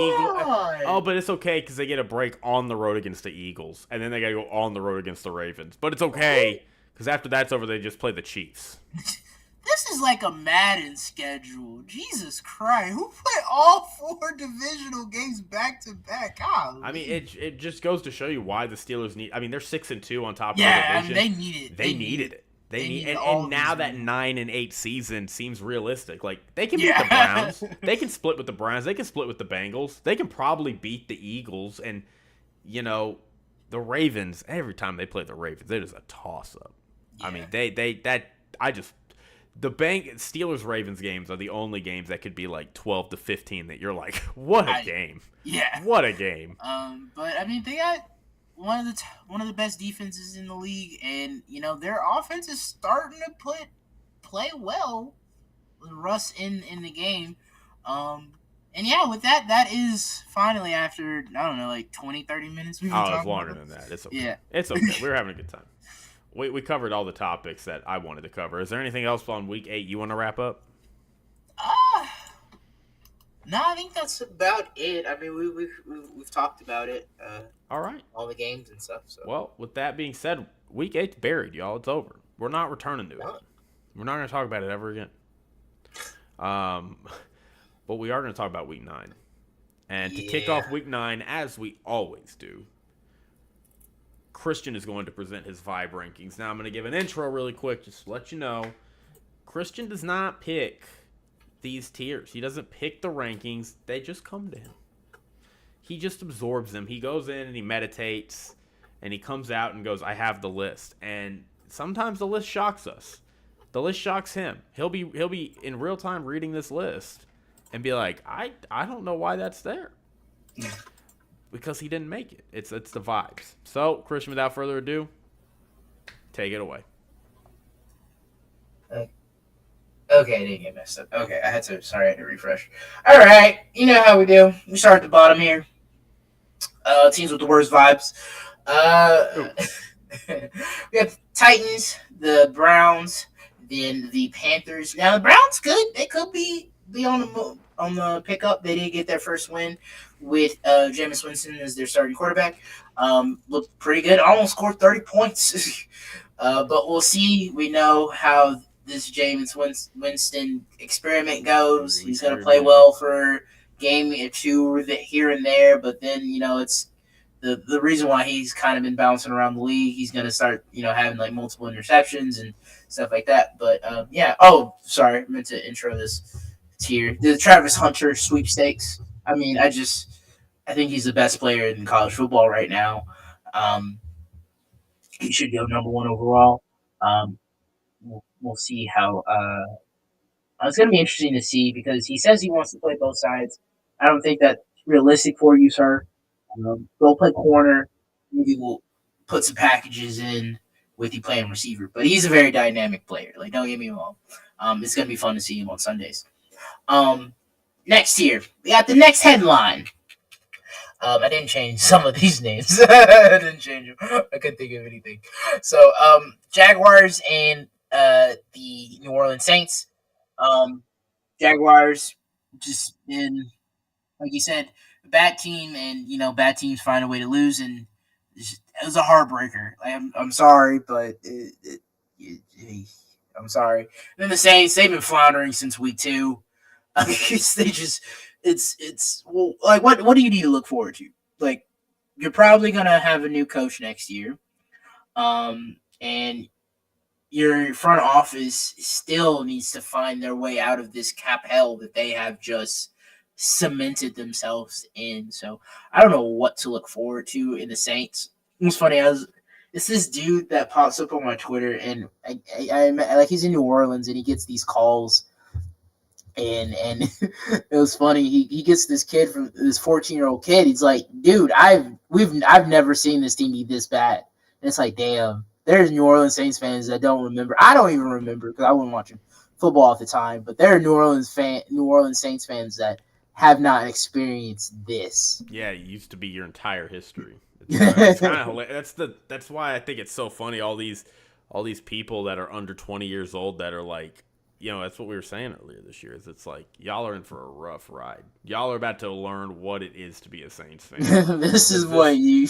Oh, but it's okay because they get a break on the road against the Eagles. And then they got to go on the road against the Ravens. But it's okay because after that's over, they just play the Chiefs. This is like a Madden schedule. Jesus Christ. Who played all 4 divisional games back to back? God. I mean, it just goes to show you why the Steelers need. I mean, they're 6-2 on top of the division. Yeah, I mean, they need it. They needed it. And now that 9-8 season seems realistic. Like, they can beat the Browns. They can split with the Browns. They can split with the Bengals. They can probably beat the Eagles. And, the Ravens, every time they play the Ravens, it is a toss-up. Yeah. I mean, the Steelers Ravens games are the only games that could be like 12-15 that you're like, what a game. Yeah. What a game. But I mean, they got one of the best defenses in the league, and their offense is starting to play well with Russ in the game. With that is finally after, I don't know, like 20-30 minutes we've been talking. It's longer than that. It's okay. Yeah. It's okay. We were having a good time. We covered all the topics that I wanted to cover. Is there anything else on Week 8 you want to wrap up? No, I think that's about it. I mean, we've talked about it. All right. All the games and stuff. So. Well, with that being said, Week 8's buried, y'all. It's over. We're not returning to it. We're not going to talk about it ever again. But we are going to talk about Week 9. And to kick off Week 9, as we always do, Christian is going to present his Vibe rankings. Now, I'm going to give an intro really quick just to let you know. Christian does not pick these tiers. He doesn't pick the rankings. They just come to him. He just absorbs them. He goes in and he meditates, and he comes out and goes, I have the list. And sometimes the list shocks us. The list shocks him. He'll be in real time reading this list and be like, I don't know why that's there. Because he didn't make it. It's the vibes. So, Christian, without further ado, take it away. Okay, I didn't get messed up. Okay, I had to refresh. All right, you know how we do. We start at the bottom here. Teams with the worst vibes. We have Titans, the Browns, then the Panthers. Now, the Browns good. They could be on the pickup. They did get their first win with Jameis Winston as their starting quarterback. Looked pretty good. Almost scored 30 points. But we'll see. We know how this Jameis Winston experiment goes. He's going to play well for a game or two here and there, but then, it's the reason why he's kind of been bouncing around the league. He's going to start, having like multiple interceptions and stuff like that. But, Oh, sorry. I meant to intro this tier. The Travis Hunter sweepstakes. I mean, I think he's the best player in college football right now. He should go number 1 overall. We'll see how. It's going to be interesting to see because he says he wants to play both sides. I don't think that's realistic for you, sir. Go play corner. Maybe we'll put some packages in with you playing receiver. But he's a very dynamic player. Like, don't get me wrong. It's gonna be fun to see him on Sundays. Um, Next year, we got the next headline. I didn't change some of these names. I didn't change them. I couldn't think of anything. So, Jaguars and the New Orleans Saints. Um, Jaguars just been, like you said, a bad team, and bad teams find a way to lose, and it was a heartbreaker. I'm sorry, but I'm sorry. And then the Saints, they've been floundering since week two. I mean, they just it's well, like what do you need to look forward to? Like, you're probably gonna have a new coach next year, and your front office still needs to find their way out of this cap hell that they have just cemented themselves in. So I don't know what to look forward to in the Saints. It was funny. It's this dude that pops up on my Twitter, and I like, he's in New Orleans, and he gets these calls, and it was funny. He gets this kid from this 14-year-old kid. He's like, dude, I've never seen this team be this bad. And it's like, damn, there's New Orleans Saints fans that don't remember. I don't even remember because I wasn't watching football at the time. But there are New Orleans Saints fans that have not experienced this. Yeah, it used to be your entire history. It's kind of hilarious. That's why I think it's so funny. All these people that are under 20 years old that are like, that's what we were saying earlier this year. Is it's like y'all are in for a rough ride. Y'all are about to learn what it is to be a Saints fan. This is what you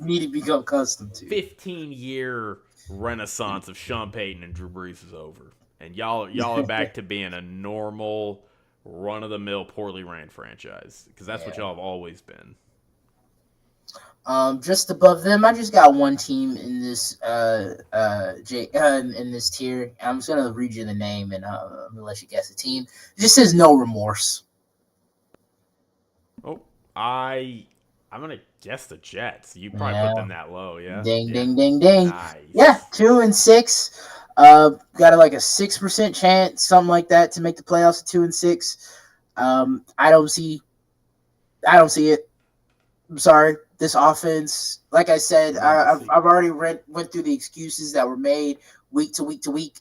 need to become accustomed to. 15-year renaissance of Sean Payton and Drew Brees is over, and y'all are back to being a normal, run-of-the-mill, poorly ran franchise, because that's what y'all have always been. Just above them, I just got one team in this in this tier. I'm just gonna read you the name, and I'm gonna let you guess the team. It just says No Remorse. Oh, I'm gonna guess the Jets. You probably put them that low, yeah. Ding, ding, ding, ding. Nice. Yeah, 2-6. Got like a 6% chance, something like that, to make the playoffs at 2-6. I don't see it. I'm sorry. This offense, like I said, I've already went through the excuses that were made week to week to week.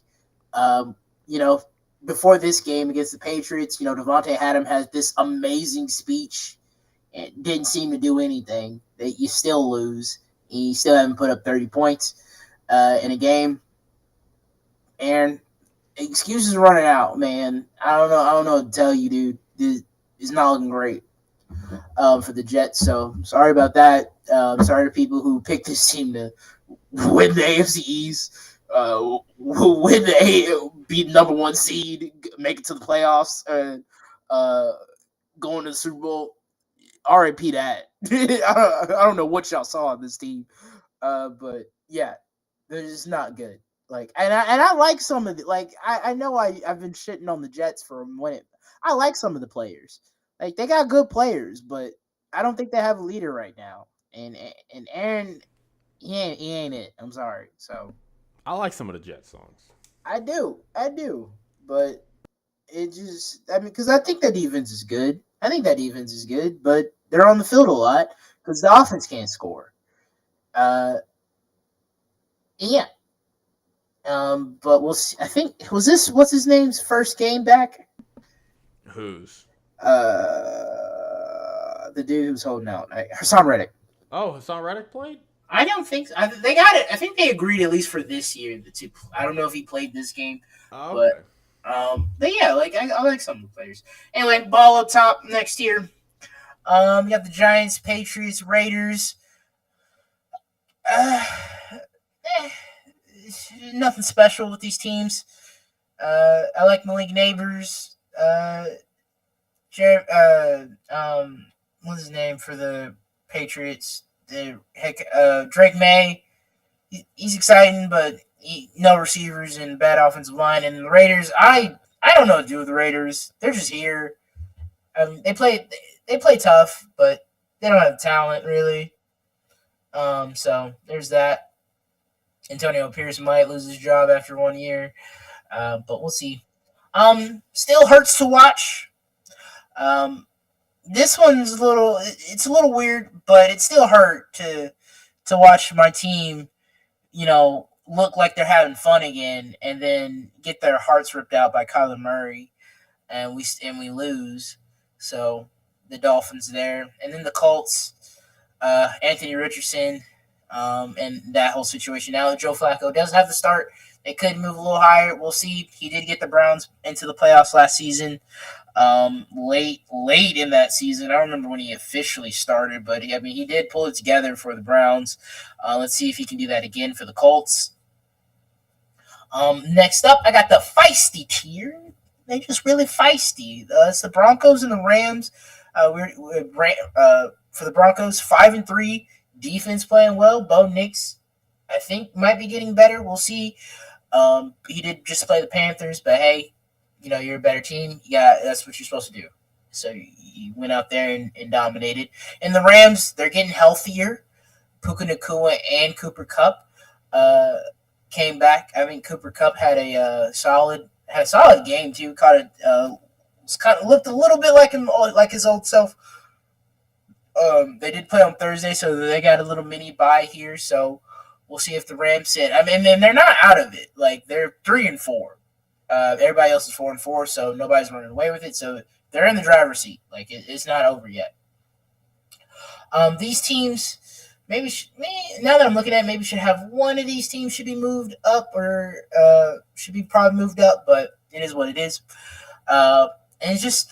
Before this game against the Patriots, Devontae Adams had this amazing speech and didn't seem to do anything. You still lose. You still haven't put up 30 points in a game. And excuses are running out, man. I don't know what to tell you, dude. It's not looking great for the Jets. So sorry about that. Sorry to people who picked this team to win the AFC East, be the number one seed, make it to the playoffs, and going to the Super Bowl. RIP that. I don't know what y'all saw on this team, but yeah, they're just not good. Like, and I like some of the, like, I know I've been shitting on the Jets for a minute. I like some of the players. Like, they got good players, but I don't think they have a leader right now. And Aaron, he ain't it. I'm sorry. So I like some of the Jets songs. I do, but it just, because I think that defense is good. But they're on the field a lot because the offense can't score. Yeah. But we'll see. I think, what's his name's first game back? Whose? The dude who's holding out, Hassan Reddick. Oh, Hassan Reddick played? I don't think so. They got it. I think they agreed at least for this year. I don't know if he played this game, okay. But yeah, like I like some of the players. Anyway, ball up top next year. You got the Giants, Patriots, Raiders. Nothing special with these teams. I like Malik Neighbors. What's his name for the Patriots? Drake May. He's exciting, but no receivers and bad offensive line. And the Raiders, I don't know what to do with the Raiders. They're just here. They play tough, but they don't have talent really. So there's that. Antonio Pierce might lose his job after 1 year, but we'll see. Still hurts to watch. this one's it's a little weird, but it still hurt to watch my team, look like they're having fun again, and then get their hearts ripped out by Kyler Murray, and we lose. So the Dolphins there, and then the Colts, Anthony Richardson, and that whole situation. Now that Joe Flacco does have the start, they could move a little higher. We'll see. He did get the Browns into the playoffs last season. Late in that season. I don't remember when he officially started, but he did pull it together for the Browns. Let's see if he can do that again for the Colts. Next up, I got the feisty tier. They're just really feisty. It's the Broncos and the Rams. For the Broncos, 5-3, defense playing well. Bo Nix, I think, might be getting better. We'll see. He did just play the Panthers, but hey, you're a better team. Yeah, that's what you're supposed to do. So you went out there and dominated. And the Rams, they're getting healthier. Puka Nacua and Cooper Kupp came back. I mean, Cooper Kupp had a solid game too. Looked a little bit like his old self. They did play on Thursday, so they got a little mini bye here. So we'll see if the Rams hit. I mean, they're not out of it. Like, they're 3-4. Everybody else is 4-4, so nobody's running away with it. So they're in the driver's seat. Like, it's not over yet. These teams, now that I'm looking at it, maybe should have one of these teams should be moved up or should be probably moved up, but it is what it is. And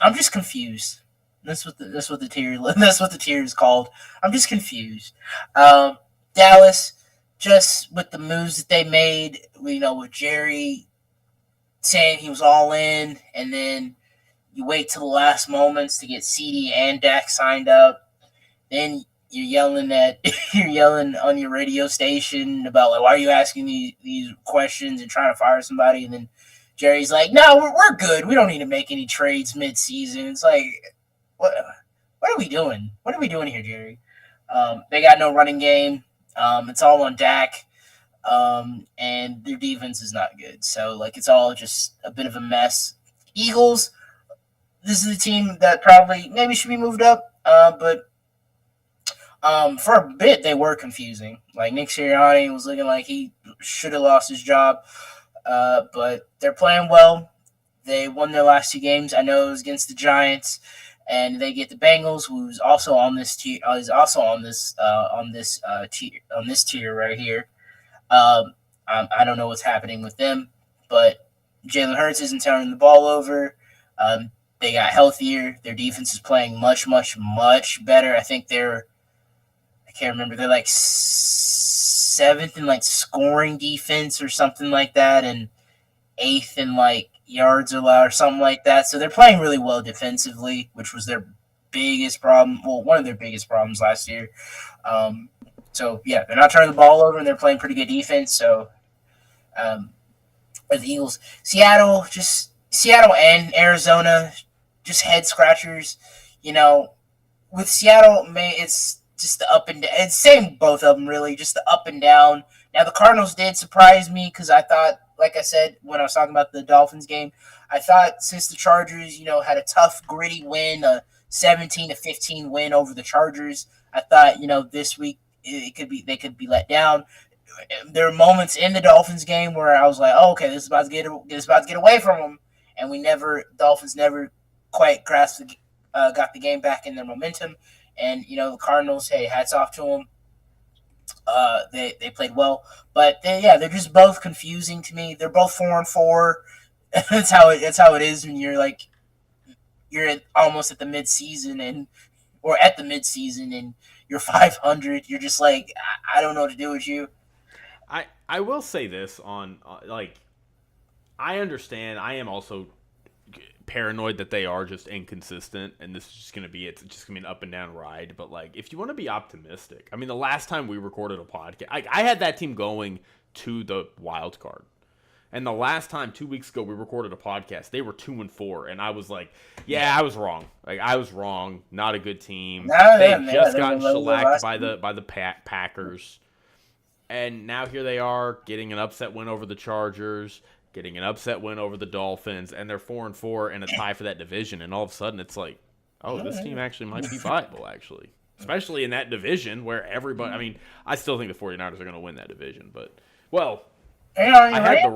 I'm just confused. That's what the tier is called. I'm just confused. Dallas, just with the moves that they made, with Jerry saying he was all in, and then you wait till the last moments to get CD and Dak signed up. Then you're yelling on your radio station about, like, why are you asking these questions and trying to fire somebody? And then Jerry's like, no, we're good. We don't need to make any trades mid-season. It's like, what are we doing? What are we doing here, Jerry? They got no running game. It's all on Dak. And their defense is not good. So, like, it's all just a bit of a mess. Eagles, this is a team that probably maybe should be moved up. But for a bit, they were confusing. Like, Nick Sirianni was looking like he should have lost his job. But they're playing well. They won their last 2 games. I know it was against the Giants. And they get the Bengals, who's also on this tier. Is also on this tier right here. I don't know what's happening with them, but Jalen Hurts isn't turning the ball over. They got healthier. Their defense is playing much, much, much better. I think I can't remember. They're like 7th in like scoring defense or something like that, and 8th in like yards allowed or something like that. So they're playing really well defensively, which was their biggest problem. Well, one of their biggest problems last year. So, yeah, they're not turning the ball over, and they're playing pretty good defense. So, the Eagles. Seattle and Arizona, just head scratchers. With Seattle, it's just the up and down. It's same both of them, really, just the up and down. Now, the Cardinals did surprise me because I thought, like I said when I was talking about the Dolphins game, I thought since the Chargers, had a tough, gritty win, a 17-15 win over the Chargers, I thought, this week, they could be let down. There were moments in the Dolphins game where I was like, "Oh, okay, this is about to get away from them," and Dolphins never quite got the game back in their momentum. And the Cardinals, hey, hats off to them. They played well, but they're just both confusing to me. They're both 4-4. That's how it is when you're almost at the midseason or at the midseason and you're 500. You're just like, I don't know what to do with you. I will say this on I understand. I am also paranoid that they are just inconsistent, and this is just gonna be it's just gonna be an up and down ride. But if you want to be optimistic, I mean, the last time we recorded a podcast, I had that team going to the wild card. And the last time, 2 weeks ago, we recorded a podcast, they were 2-4, and I was like, "Yeah, I was wrong. I was wrong. Not a good team. They just got shellacked by the Packers, and now here they are getting an upset win over the Chargers, getting an upset win over the Dolphins, and they're 4-4 and a tie for that division. And all of a sudden, it's like, Oh, this team actually might be viable, actually. Especially in that division where everybody. I mean, I still think the 49ers are going to win that division, but. Well, I had the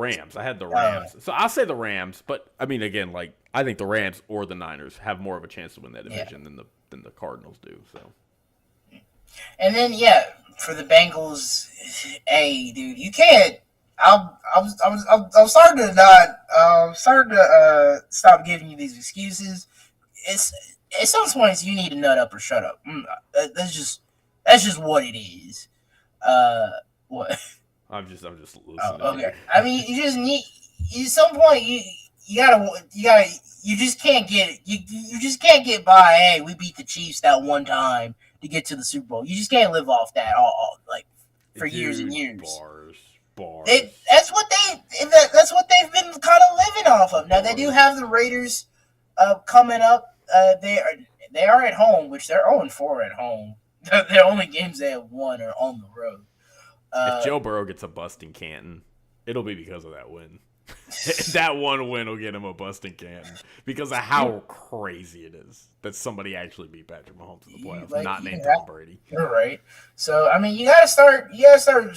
Rams. So I'll say the Rams, but I mean, again, like I think the Rams or the Niners have more of a chance to win that division than the Cardinals do. So, and then for the Bengals, hey, dude, you can't. I'm starting to stop giving you these excuses. It's at some points you need to nut up or shut up. That's just what it is. What? I'm just listening. Oh, okay. I mean, you just need. At some point, you just can't get by. Hey, we beat the Chiefs that one time to get to the Super Bowl. You just can't live off that all like for years and years. Bars. That's what they've been kind of living off of. Now they do have the Raiders coming up. They are at home, which they're 0-4 at home. The only games they have won are on the road. If Joe Burrow gets a bust in Canton, it'll be because of that win. That one win will get him a bust in Canton because of how crazy it is that somebody actually beat Patrick Mahomes in the playoffs, not named Tom Brady. You're right. So I mean, you gotta start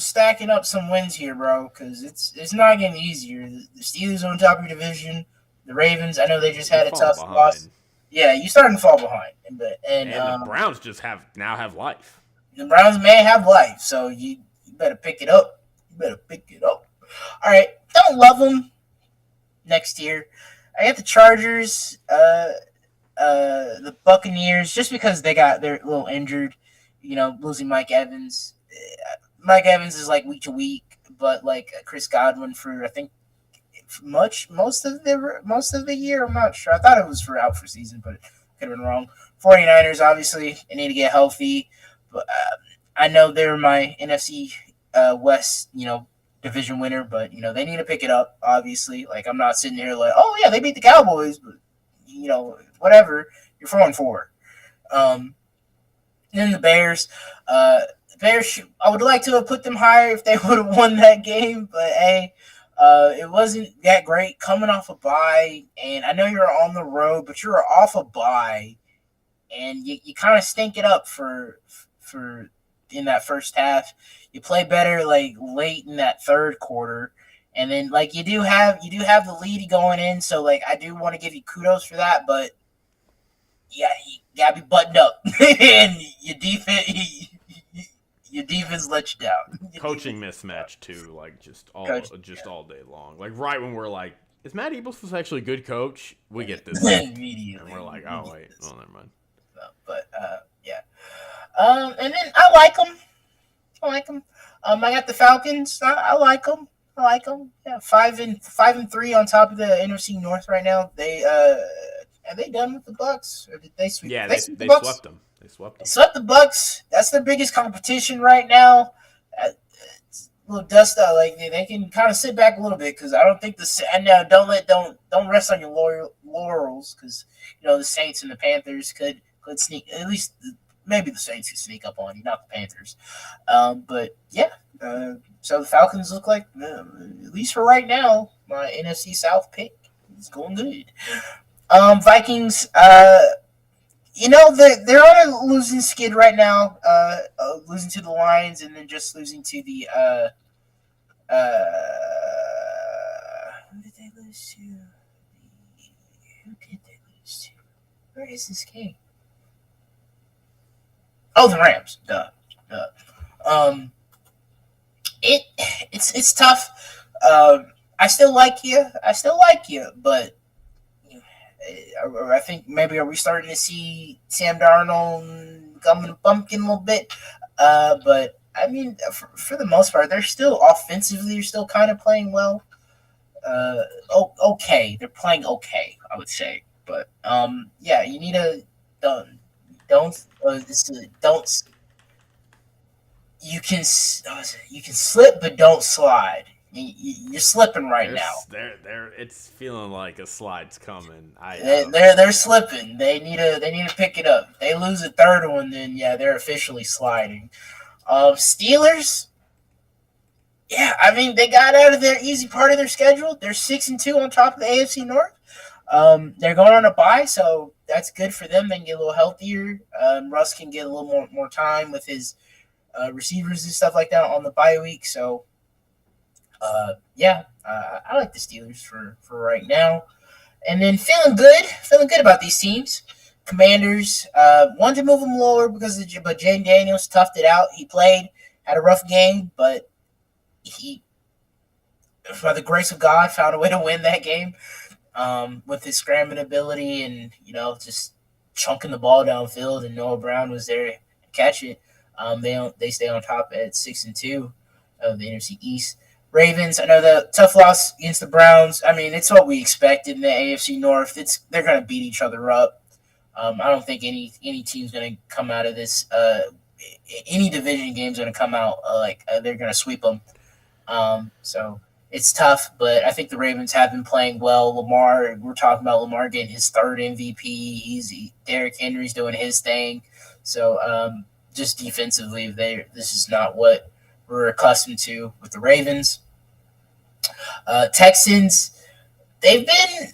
stacking up some wins here, bro, because it's not getting easier. The Steelers on top of your division, the Ravens. I know they just had a tough loss. Yeah, you starting to fall behind, and the Browns just have life. The Browns may have life, so you better pick it up. All right, don't love them next year. I got the Chargers, the Buccaneers, just because they're a little injured. You know, losing Mike Evans. Mike Evans is like week to week, but like Chris Godwin for I think most of the year. I'm not sure. I thought it was out for season, but could have been wrong. 49ers, obviously, they need to get healthy. But I know they're my NFC West, division winner, but they need to pick it up. Obviously, like I'm not sitting here like, oh yeah, they beat the Cowboys, but whatever. You're 4-4. Then the Bears. Bears. I would like to have put them higher if they would have won that game, but hey, it wasn't that great coming off a bye. And I know you're on the road, but you're off a bye, and you kind of stink it up for in that first half. You play better like late in that third quarter, and then like you do have the lead going in. So like I do want to give you kudos for that, but yeah, you gotta be buttoned up, and your defense let you down. Coaching mismatch too, like just all day long. Like right when we're like, is Matt Eberflus actually a good coach? We get this immediately, and we're like, oh wait, well never mind. But yeah, and then I like them. I got the Falcons. I like them. Yeah, 5-3 on top of the NFC North right now. They are they done with the Bucks? Or did they sweep? Yeah, they swept them. They swept the Bucks. That's their biggest competition right now. It's a little dust out. Like they can kind of sit back a little bit because I don't think don't rest on your laurels because the Saints and the Panthers could sneak at least. Maybe the Saints could sneak up on you, not the Panthers. But yeah, so the Falcons look like, at least for right now, my NFC South pick is going good. Vikings, they're on a losing skid right now, losing to the Lions and then just losing to the who did they lose to? Where is this game? Oh, the Rams. Duh. It's tough. I still like you, but I think maybe are we starting to see Sam Darnold coming a bumpkin a little bit? But I mean, for the most part, they're still offensively, they're still kind of playing well. Okay, they're playing okay, I would say. But yeah, you need to don't. You can slip, but don't slide. You're slipping now. It's feeling like a slide's coming. They're slipping. They need to pick it up. If they lose a third one, then yeah, they're officially sliding. Steelers. Yeah, I mean they got out of their easy part of their schedule. They're 6-2 on top of the AFC North. They're going on a bye, so that's good for them. They can get a little healthier. Russ can get a little more time with his receivers and stuff like that on the bye week. So, I like the Steelers for right now. And then feeling good about these teams. Commanders wanted to move them lower but Jane Daniels toughed it out. He played, had a rough game, but he, by the grace of God, found a way to win that game with his scrambling ability and just chunking the ball downfield. And Noah Brown was there to catch it. They stay on top at 6-2 of the NFC East. Ravens, I know the tough loss against the Browns. I mean, it's what we expected in the AFC North. They're going to beat each other up. I don't think any team's going to come out of this. Any division game's going to come out they're going to sweep them. So it's tough, but I think the Ravens have been playing well. Lamar, we're talking about Lamar getting his third MVP. Derrick Henry's doing his thing. So just defensively, this is not what we're accustomed to with the Ravens. Texans, they've been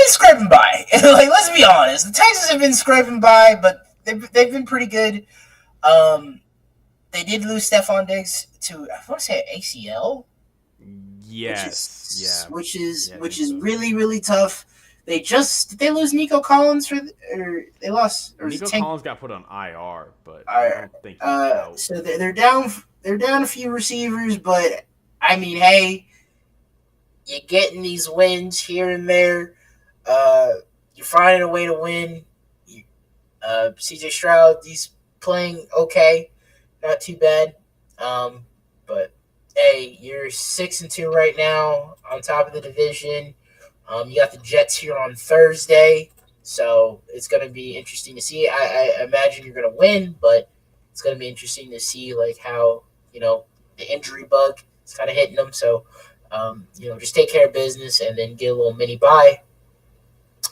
scraping by. Let's be honest, the Texans have been scraping by, but they've been pretty good. They did lose Stephon Diggs to, I want to say, ACL. Yes, which is really really tough. Did they lose Nico Collins or they lost? Or Nico Collins got put on IR, but I don't think he's out. So they're down. They're down a few receivers, but I mean, hey, you're getting these wins here and there. You're finding a way to win. CJ Stroud, he's playing okay, not too bad. But hey, you're 6-2 right now, on top of the division. You got the Jets here on Thursday, so it's going to be interesting to see. I imagine you're going to win, but it's going to be interesting to see how the injury bug is kind of hitting them. So just take care of business and then get a little mini bye.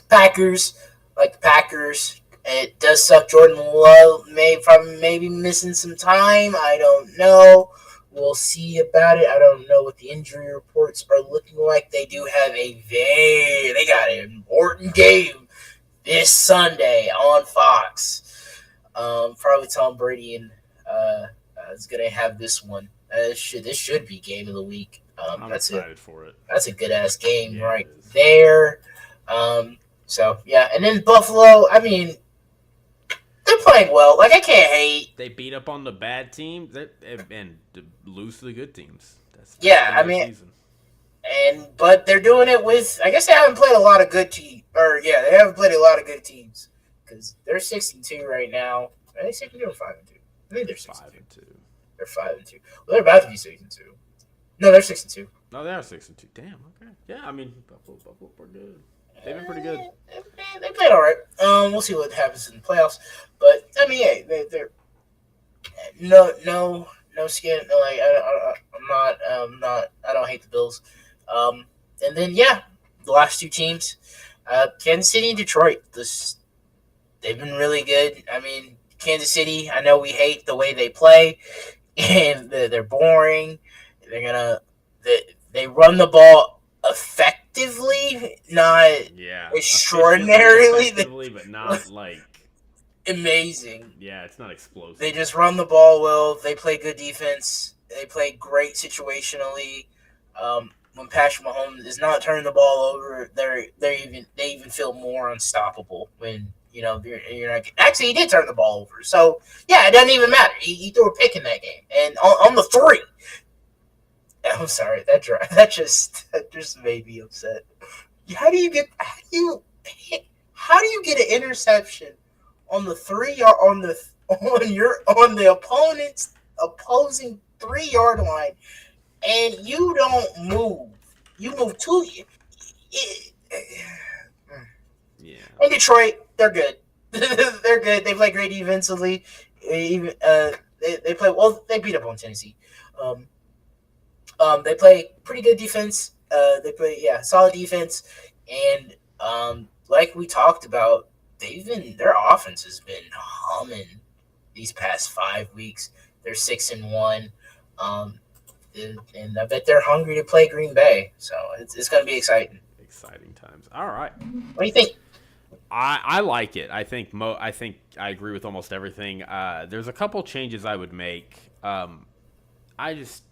Packers, like the Packers, it does suck. Jordan Love maybe missing some time. I don't know. We'll see about it. I don't know what the injury reports are looking like. They do have they got an important game this Sunday on Fox. Probably Tom Brady and is going to have this one. This should be game of the week. I'm excited for it. That's a good ass game right there. So yeah, and then Buffalo. I mean, they're playing well. I can't hate. They beat up on the bad teams and lose to the good teams. That's I mean, season. But they're doing it with. I guess they haven't played a lot of good teams. They haven't played a lot of good teams because they're 6-2 right now. Are they 6-2 or 5-2? I think they're 6-2. They're 5-2. Well, they're about to be 6-2. No, they're 6-2. No, they are 6-2. Damn. Okay. Yeah, I mean, Buffalo are good. They've been pretty good. They played all right. We'll see what happens in the playoffs. But I mean, hey, they're no skin. I'm not. I don't hate the Bills. And then the last two teams, Kansas City and Detroit. They've been really good. I mean, Kansas City. I know we hate the way they play, and they're boring. They run the ball effectively, not extraordinarily, but not amazing. Yeah, it's not explosive. They just run the ball well. They play good defense. They play great situationally. When Patrick Mahomes is not turning the ball over, they even feel more unstoppable when you're not. Actually, he did turn the ball over, so it doesn't even matter. He threw a pick in that game, and on the 3. I'm sorry, that just made me upset. How do you get an interception on the 3 yard on the opposing 3-yard line, and you don't move? You move 2. In Detroit, they're good. They're good. They play great defensively. Even they play well. They beat up on Tennessee. They play pretty good defense. They play solid defense, and like we talked about, their offense has been humming these past 5 weeks. They're 6-1, and I bet they're hungry to play Green Bay. So it's going to be exciting. Exciting times. All right. What do you think? I like it. I think I agree with almost everything. There's a couple changes I would make. I just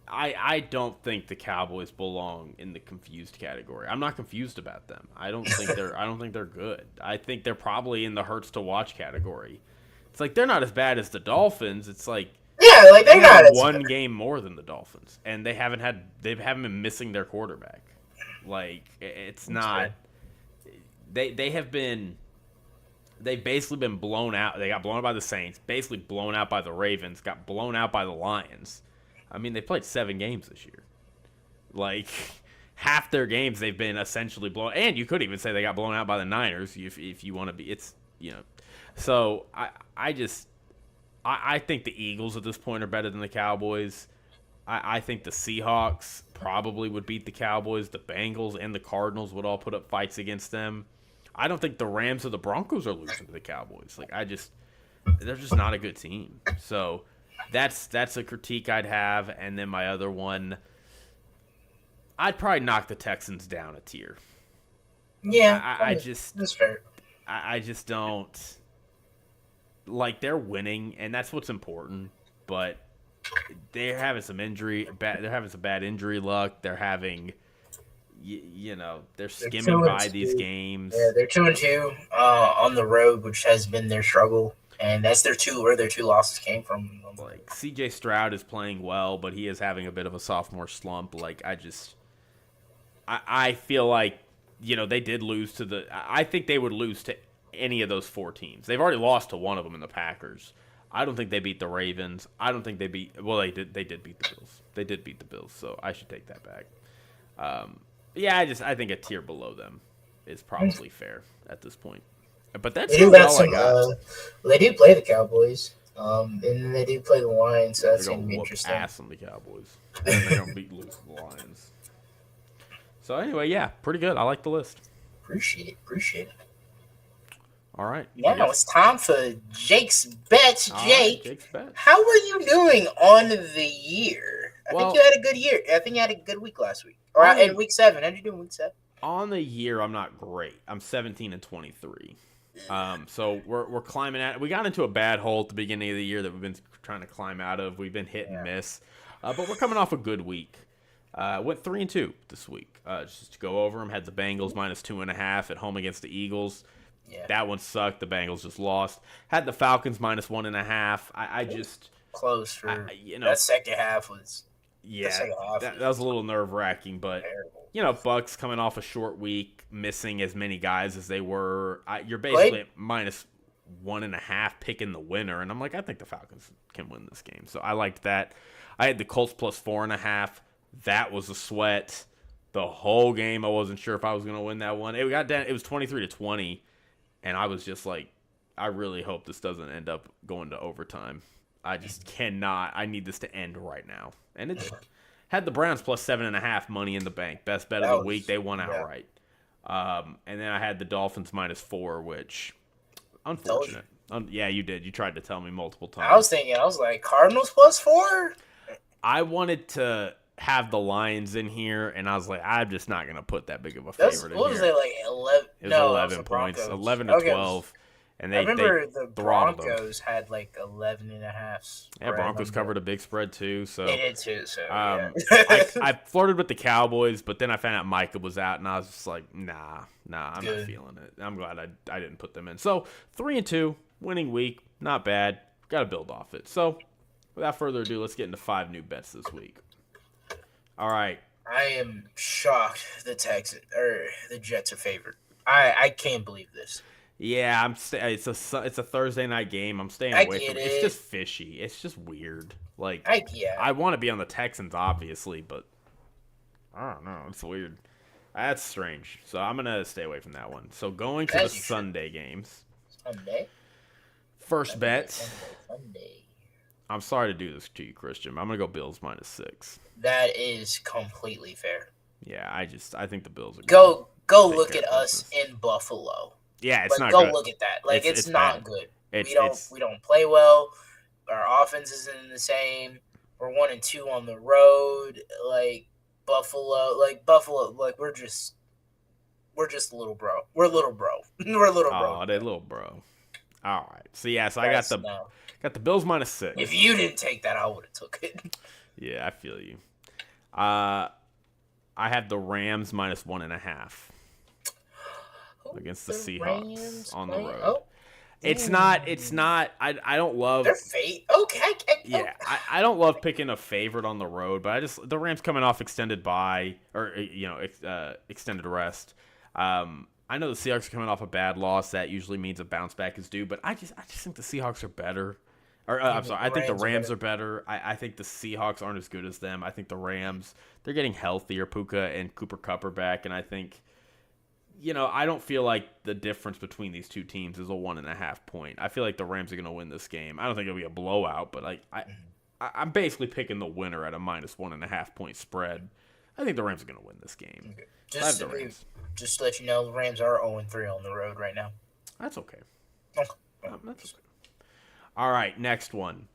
I don't think the Cowboys belong in the confused category. I'm not confused about them. I don't think they're good. I think they're probably in the hurts to watch category. It's like they're not as bad as the Dolphins. It's like Yeah, like they're not one game more than the Dolphins, and they haven't been missing their quarterback. Like it's not. They've basically been blown out. They got blown out by the Saints, basically blown out by the Ravens, got blown out by the Lions. I mean, they played 7 games this year. Like, half their games they've been essentially blown. And you could even say they got blown out by the Niners if you want to be. It's, you know. So, I think the Eagles at this point are better than the Cowboys. I think the Seahawks probably would beat the Cowboys. The Bengals and the Cardinals would all put up fights against them. I don't think the Rams or the Broncos are losing to the Cowboys. Like, they're just not a good team. So, that's a critique I'd have. And then my other one, I'd probably knock the Texans down a tier. Yeah, that's fair. I just don't like they're winning, and that's what's important. But they're having some they're having some bad injury luck. They're having, they're skimming by these games. Yeah, they're 2-2 on the road, which has been their struggle. And that's where their 2 losses came from. Like, C.J. Stroud is playing well, but he is having a bit of a sophomore slump. Like, I feel like, they did lose to I think they would lose to any of those 4 teams. They've already lost to one of them in the Packers. I don't think they beat the Ravens. I don't think they beat – well, they did beat the Bills. They did beat the Bills, so I should take that back. I think a tier below them is probably fair at this point. But that's really all I got. They do play the Cowboys, and then they do play the Lions, so that's going to be interesting. Ass on the Cowboys. And they're going to lose the Lions. So anyway, yeah, pretty good. I like the list. Appreciate it. All right. Now it's time for Jake's Bets. Jake, Jake's Bets. How are you doing on the year? I think you had a good year. I think you had a good week last week. Or in week 7. How did you do in week 7? On the year, I'm not great. I'm 17-23. So we're climbing out. We got into a bad hole at the beginning of the year that we've been trying to climb out of. We've been hit and miss, but we're coming off a good week. Went 3-2 this week. Just to go over them, had the Bengals -2.5 at home against the Eagles. Yeah. That one sucked. The Bengals just lost. Had the Falcons -1.5. I just close for that second half was. Yeah, that was a little nerve-wracking, but terrible. Bucks coming off a short week, missing as many guys as they were. You're basically at -1.5 picking the winner, and I'm like, I think the Falcons can win this game. So I liked that. I had the Colts +4.5. That was a sweat. The whole game, I wasn't sure if I was going to win that one. It got down. It was 23-20, and I was just like, I really hope this doesn't end up going to overtime. I just cannot. I need this to end right now. And it had the Browns +7.5 money in the bank. Best bet of the week. They won outright. And then I had the Dolphins -4, which, unfortunate. Yeah, you did. You tried to tell me multiple times. I was like, Cardinals +4? I wanted to have the Lions in here, and I was like, I'm just not going to put that big of a favorite in here. What was it, like 11? It was 11 points. 11-12. And I remember the Broncos had like 11.5. Yeah, Broncos covered a big spread too. So they did too. So I flirted with the Cowboys, but then I found out Micah was out, and I was just like, nah, I'm not feeling it. I'm glad I didn't put them in. So 3-2, winning week, not bad. Got to build off it. So without further ado, let's get into 5 new bets this week. All right. I am shocked the Jets are favored. I can't believe this. Yeah, it's a Thursday night game. I'm staying away from it. It's just fishy. It's just weird. Like I want to be on the Texans, obviously, but I don't know. It's weird. That's strange. So I'm gonna stay away from that one. So going to the Sunday games. Sunday. First bet. Sunday. I'm sorry to do this to you, Christian. But I'm gonna go Bills -6. That is completely fair. Yeah, I think the Bills are go look at us in Buffalo. Yeah, it's not good. Go look at that. Like it's not bad. good. We don't play well. Our offense isn't the same. We're 1-2 on the road. Like Buffalo, like we're just little bro. We're little bro. We're little bro. Oh, that little bro. All right. So yeah, so I got Yes, the no. Bills -6. If you didn't take that, I would have took it. Yeah, I feel you. I have the Rams -1.5 against the The Seahawks Rams on the playing- road. Oh, It's not. I don't love. their fate. Okay. Yeah, I don't love picking a favorite on the road, but the Rams coming off extended bye or extended rest. I know the Seahawks are coming off a bad loss. That usually means a bounce back is due, but I just think the Seahawks are better. Or I'm sorry, I think the Rams are better. I think the Seahawks aren't as good as them. I think the Rams, they're getting healthier. Puka and Cooper Kupp are back, and I think, I don't feel like the difference between these two teams is a 1.5 point. I feel like the Rams are going to win this game. I don't think it'll be a blowout, but I'm basically picking the winner at a -1.5 point spread. I think the Rams are going to win this game. Okay. Just to let you know, the Rams are 0-3 on the road right now. That's okay. Okay. That's okay. All right, next one.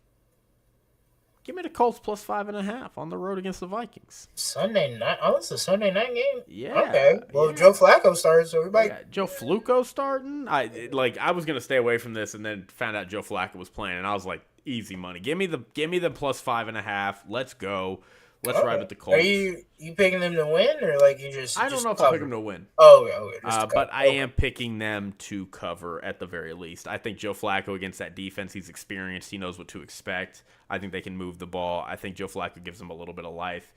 Give me the Colts +5.5 on the road against the Vikings. Sunday night. Oh, it's a Sunday night game. Yeah. Okay. Well, yeah. Joe Flacco started, so everybody. Yeah, Joe Flacco starting. I was gonna stay away from this, and then found out Joe Flacco was playing, and I was like, easy money. Give me the +5.5. Let's go. Let's ride with the Colts. Are you picking them to win, or like you just? I don't know if I pick them to win. Oh, okay. But I am picking them to cover at the very least. I think Joe Flacco against that defense, he's experienced. He knows what to expect. I think they can move the ball. I think Joe Flacco gives them a little bit of life.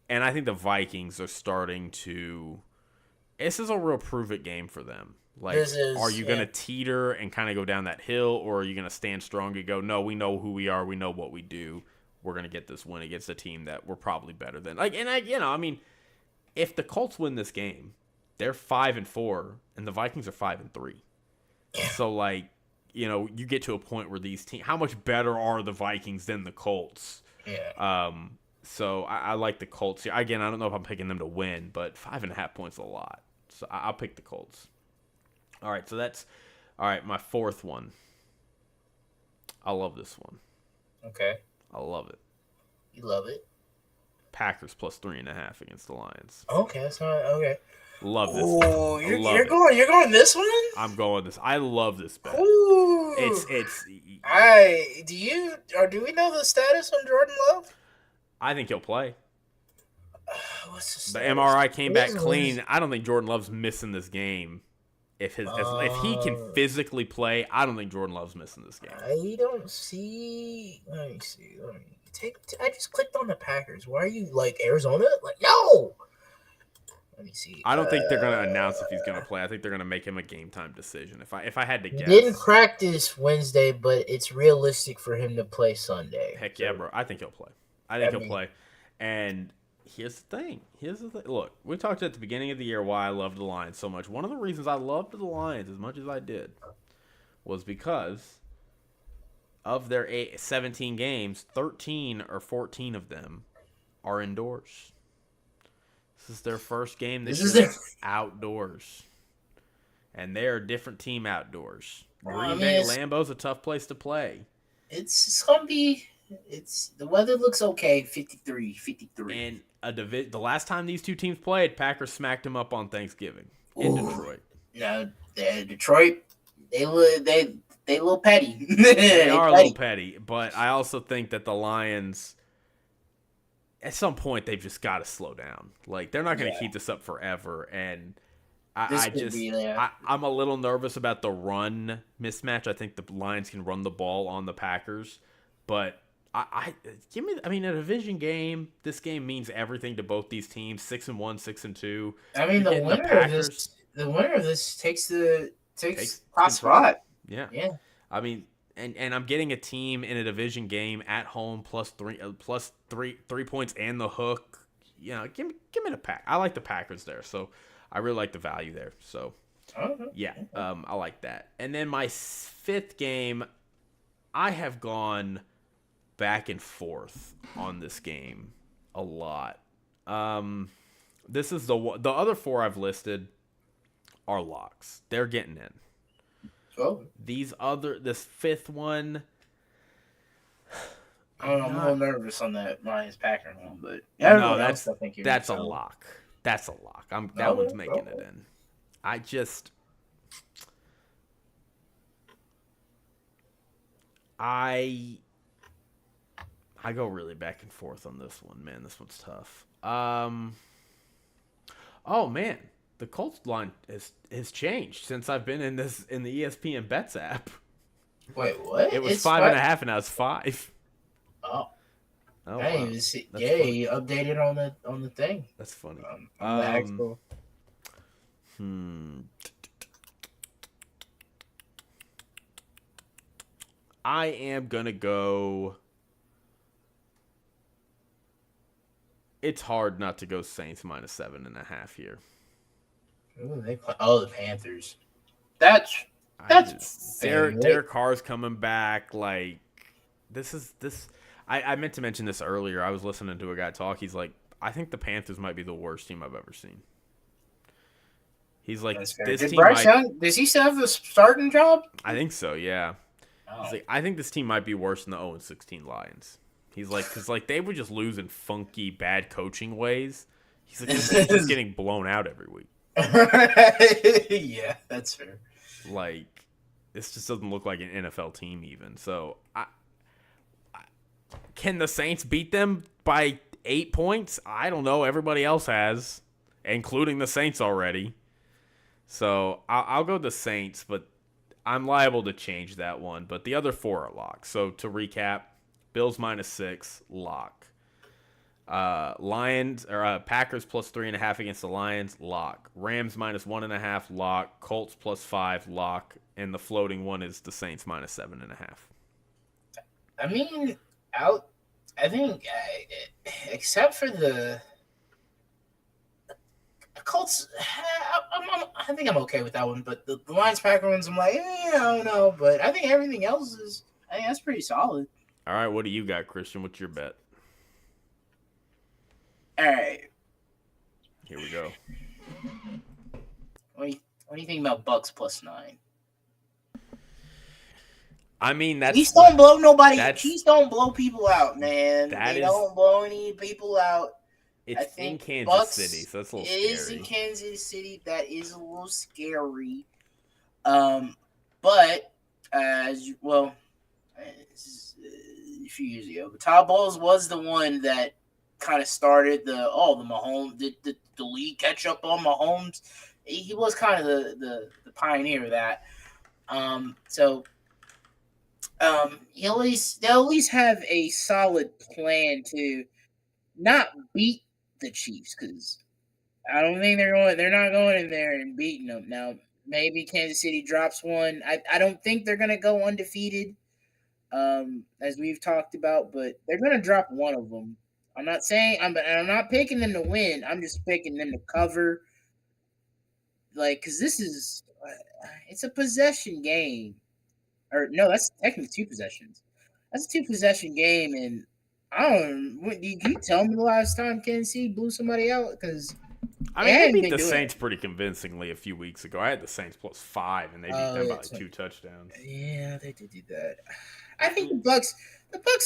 And I think the Vikings are starting to – this is a real prove-it game for them. Like, are you going to teeter and kind of go down that hill, or are you going to stand strong and go, no, we know who we are, we know what we do. We're going to get this win against a team that we're probably better than. If the Colts win this game, they're 5-4, and the Vikings are 5-3. So, you get to a point where these teams, how much better are the Vikings than the Colts? Yeah. So I like the Colts here. Again, I don't know if I'm picking them to win, but 5.5 points is a lot. So I'll pick the Colts. All right, so that's my fourth one. I love this one. Okay. I love it. You love it. Packers +3.5 against the Lions. Okay, that's not okay. Love this. Oh, you're going this one? I'm going this. I love this bet. Ooh. Do we know the status on Jordan Love? I think he'll play. What's the MRI came back clean. I don't think Jordan Love's missing this game. If he can physically play, I don't think Jordan Love's missing this game. I don't see. Let me see. I just clicked on the Packers. Why are you like Arizona? Like, no. Let me see. I don't think they're going to announce if he's going to play. I think they're going to make him a game time decision. If I had to guess, didn't practice Wednesday, but it's realistic for him to play Sunday. Heck yeah, bro! I think he'll play. He'll play. And here's the thing. Look, we talked at the beginning of the year why I loved the Lions so much. One of the reasons I loved the Lions as much as I did was because of their 17 games, 13 or 14 of them are indoors. This is their first game this year outdoors. And they're a different team outdoors. Green Bay Lambeau's a tough place to play. It's going to be the weather looks okay, 53. And the last time these two teams played, Packers smacked them up on Thanksgiving in Detroit. No, Detroit, they little petty. They are a little petty, but I also think that the Lions, at some point, they've just got to slow down. Like, they're not going to keep this up forever, and I'm a little nervous about the run mismatch. I think the Lions can run the ball on the Packers, but a division game. This game means everything to both these teams. 6-1, 6-2. I mean, the winner of this takes top spot. Yeah. I mean, and I'm getting a team in a division game at home plus three points and the hook. Give me the Pack. I like the Packers there, so I really like the value there. So I like that. And then my fifth game, I have gone back and forth on this game a lot. This is the other four I've listed are locks. They're getting in. Oh. This fifth one, I don't know, I'm a little Not. nervous on that Lions Packer one, but No, everyone else I think you're that's a so. lock. That's a lock. That one's Okay, making it okay. in. I just I I go really back and forth on this one, man. This one's tough. Oh man, the Colts line has changed since I've been in the ESPN Bets app. Wait, what? It was It's 5.5, what? and now it's 5. Oh, Oh I didn't wow, even see. that's Yeah, funny. you updated on the thing That's funny. on the Um, actual. hmm. I am gonna go. It's hard not to go Saints minus 7.5 here. Ooh, they play. Oh, the Panthers. That's I just fair. Derek Carr's coming back. Like this. I meant to mention this earlier. I was listening to a guy talk. He's like, I think the Panthers might be the worst team I've ever seen. He's like, That's fair. this Did team Bryce might. Young? Does he still have the starting job? I think so. Yeah. He's Oh. like, I think this team might be worse than the 0-16 Lions. He's like, because like they would just lose in funky, bad coaching ways. He's like, this team's just getting blown out every week. Yeah, that's fair. Like, this just doesn't look like an NFL team even. So, can the Saints beat them by 8 points? I don't know. Everybody else has, including the Saints already. So, I'll go the Saints, but I'm liable to change that one. But the other 4 are locked. So, to recap, Bills minus 6, lock. Lions or Packers plus 3.5 against the Lions, lock. Rams minus 1.5, lock. Colts plus 5, lock. And the floating one is the Saints minus 7.5. I mean, out. I think, except for the Colts, I think I'm okay with that one. But the Lions Packer ones, I'm like, I don't know. But I think everything else is. I think that's pretty solid. All right, what do you got, Christian? What's your bet? All right. Here we go. What do you think about Bucks plus 9? I mean, that's Chiefs don't blow nobody. that's- Chiefs don't blow people out, man. They don't blow any people out. I it's in think Kansas Bucks City, so that's a little It is scary. in Kansas City. That is a little scary. But as well, this is, a few years ago, but Todd Bowles was the one that kind of started the Mahomes the league catch up on Mahomes. He was kind of the pioneer of that. So they'll at least have a solid plan to not beat the Chiefs, because I don't think they're not going in there and beating them. Now maybe Kansas City drops one. I don't think they're gonna go undefeated, as we've talked about, but they're gonna drop one of them. I'm not saying I'm not picking them to win. I'm just picking them to cover. Like, because this is it's a possession game, or no, that's technically 2 possessions. That's a 2 possession game, and I don't. Can you tell me the last time Kansas City blew somebody out? Because I they mean, they hadn't beat been the doing Saints it. pretty convincingly a few weeks ago. I had the Saints plus 5, and they beat them by Yeah, like 2 touchdowns. Yeah, they did do that. I think the Bucks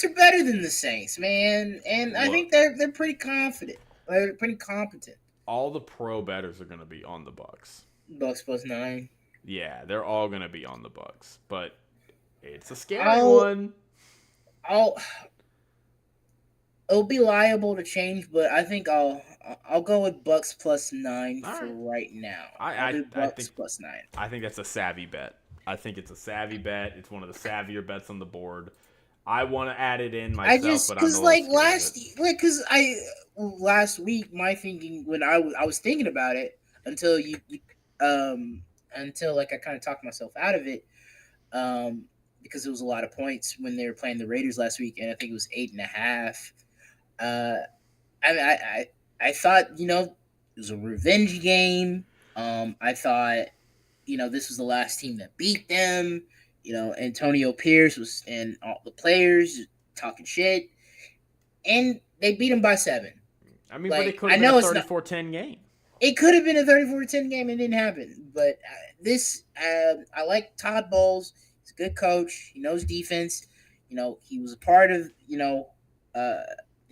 are better than the Saints, man, and I think they're pretty confident. They're pretty competent. All the pro bettors are going to be on the Bucks. Bucks plus 9. Yeah, they're all going to be on the Bucks, but it's a scary one. It'll be liable to change, but I think I'll go with Bucks plus 9 All for right now. I do Bucks think plus 9. I think that's a savvy bet. I think it's a savvy bet. It's one of the savvier bets on the board. I want to add it in myself, but I'm a little scared last week, my thinking when I was thinking about it until until like I kind of talked myself out of it, because it was a lot of points when they were playing the Raiders last week, and I think it was 8.5. I thought, it was a revenge game. I thought, this was the last team that beat them. Antonio Pierce was and all the players talking shit, and they beat them by 7. I mean, but it could have been a 34-10 game. It could have been a 34-10 game. It didn't happen. But I like Todd Bowles. He's a good coach. He knows defense. he was a part of, uh,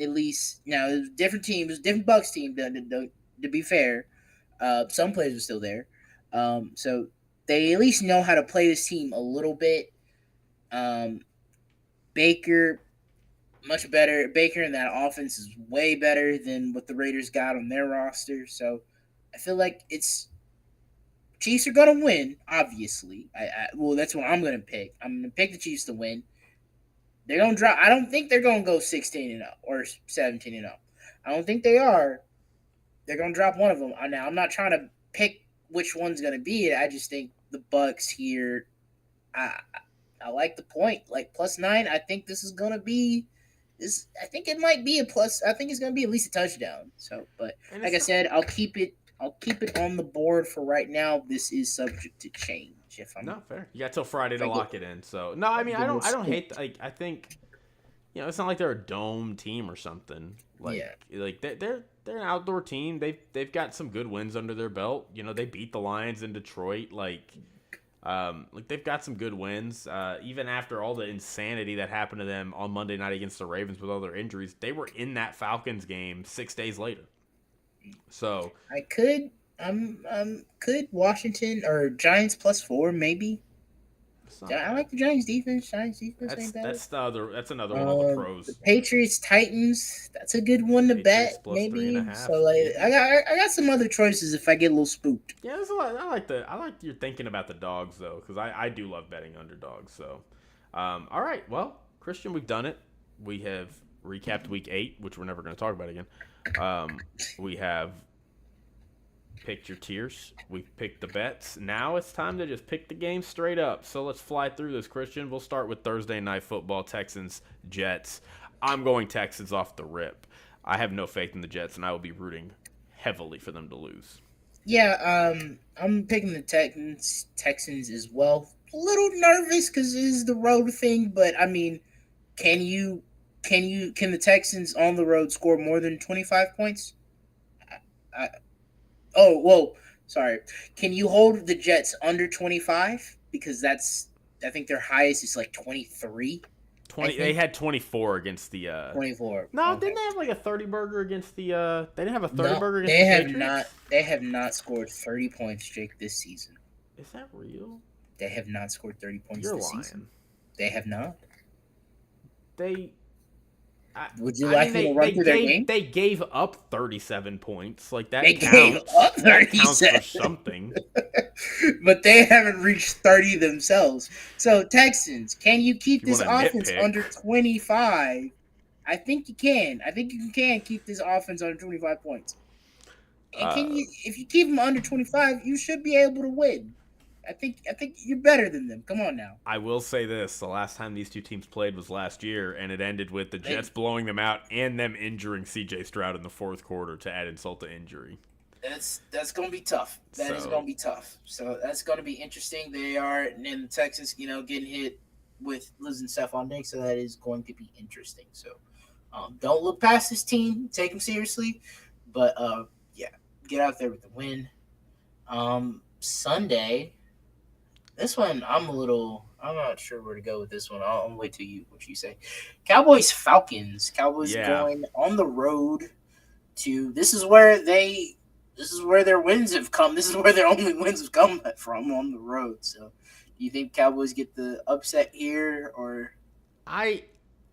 at least, it was different teams, different Bucks team. To be fair, some players were still there, so they at least know how to play this team a little bit. Um, Baker, much better. Baker and that offense is way better than what the Raiders got on their roster. So I feel like Chiefs are gonna win. Obviously, well, that's what I'm gonna pick. I'm gonna pick the Chiefs to win. They're gonna drop. I don't think they're gonna go 16-0 or 17-0. I don't think they are. They're gonna drop one of them. Now I'm not trying to pick which one's gonna be it. I just think the Bucks here. I I like the point, like +9. I think this is gonna be this. I think it might be a plus. I think it's gonna be at least a touchdown. So, but And like it's I not, said, I'll keep it. I'll keep it on the board for right now. This is subject to change. no fair. You got till Friday If to I get lock it in. So no, I mean a little I don't hate spooked. like I think it's not like they're a dome team or something. Yeah. Like they're an outdoor team. They've got some good wins under their belt. They beat the Lions in Detroit. Like they've got some good wins. Even after all the insanity that happened to them on Monday night against the Ravens with all their injuries, they were in that Falcons game 6 days later. So I could. Could Washington or Giants +4 maybe? it's not I bad. like the Giants defense. Giants defense That's ain't bad. that's the other that's another one of the The pros. Patriots Titans. That's a good one to Patriots bet plus three and a maybe. So half, like maybe. I got some other choices if I get a little spooked. Yeah, there's a lot. I like you're thinking about the dogs though, because I do love betting underdogs. So, all right, well, Christian, we've done it. We have recapped week 8, which we're never going to talk about again. We have picked your tiers. We've picked the bets. Now it's time to just pick the game straight up. So let's fly through this, Christian. We'll start with Thursday Night Football, Texans, Jets. I'm going Texans off the rip. I have no faith in the Jets, and I will be rooting heavily for them to lose. Yeah, I'm picking the Texans as well. A little nervous because it is the road thing, but I mean, can you can the Texans on the road score more than 25 points? I, oh, whoa, sorry. Can you hold the Jets under 25? Because I think their highest is like 23. I 20. They think had 24 against the. 24. No, Okay. didn't they have like a 30 burger against the? They didn't have a 30 No, burger against they the have Patriots. not. They have not scored 30 points, Jake, this season. Is that real? They have not scored 30 points You're this season. lying. They have not. They. Would you I like mean, me to they run they through their gave game? they gave up 37 points. Like They that gave counts. up That counts for 37, something. but they haven't reached 30 themselves. So, Texans, can you If keep you this want to offense nitpick, under 25? I think you can. I think you can keep this offense under 25 points. And uh, if you keep them under 25, you should be able to win. I think you're better than them. Come on now. I will say this: the last time these two teams played was last year, and it ended with the They, Jets blowing them out and them injuring C.J. Stroud in the fourth quarter to add insult to injury. that's gonna be tough. That is So gonna be tough. So that's gonna be interesting. They are and the Texans, getting hit with losing Stephon Diggs, so that is going to be interesting. So don't look past this team. Take them seriously, but yeah, get out there with the win. Sunday. This one, I'm not sure where to go with this one. I'll wait till what you say. Cowboys Falcons. Cowboys yeah, going on the road to. This is where their wins have come. This is where their only wins have come from on the road. So, do you think Cowboys get the upset here or? I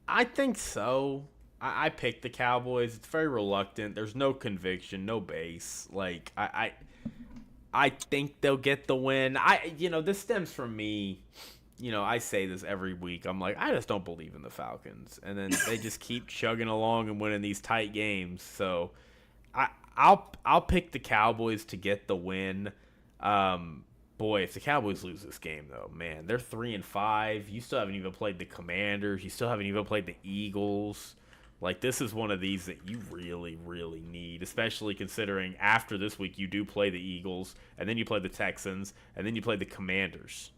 I think so. I picked the Cowboys. It's very reluctant. There's no conviction, no base. Like I think they'll get the win. This stems from me. I say this every week. I'm like, I just don't believe in the Falcons, and then they just keep chugging along and winning these tight games. So, I'll pick the Cowboys to get the win. Boy, if the Cowboys lose this game, though, man, they're 3-5. You still haven't even played the Commanders. You still haven't even played the Eagles. Like, this is one of these that you really, really need, especially considering after this week you do play the Eagles, and then you play the Texans, and then you play the Commanders.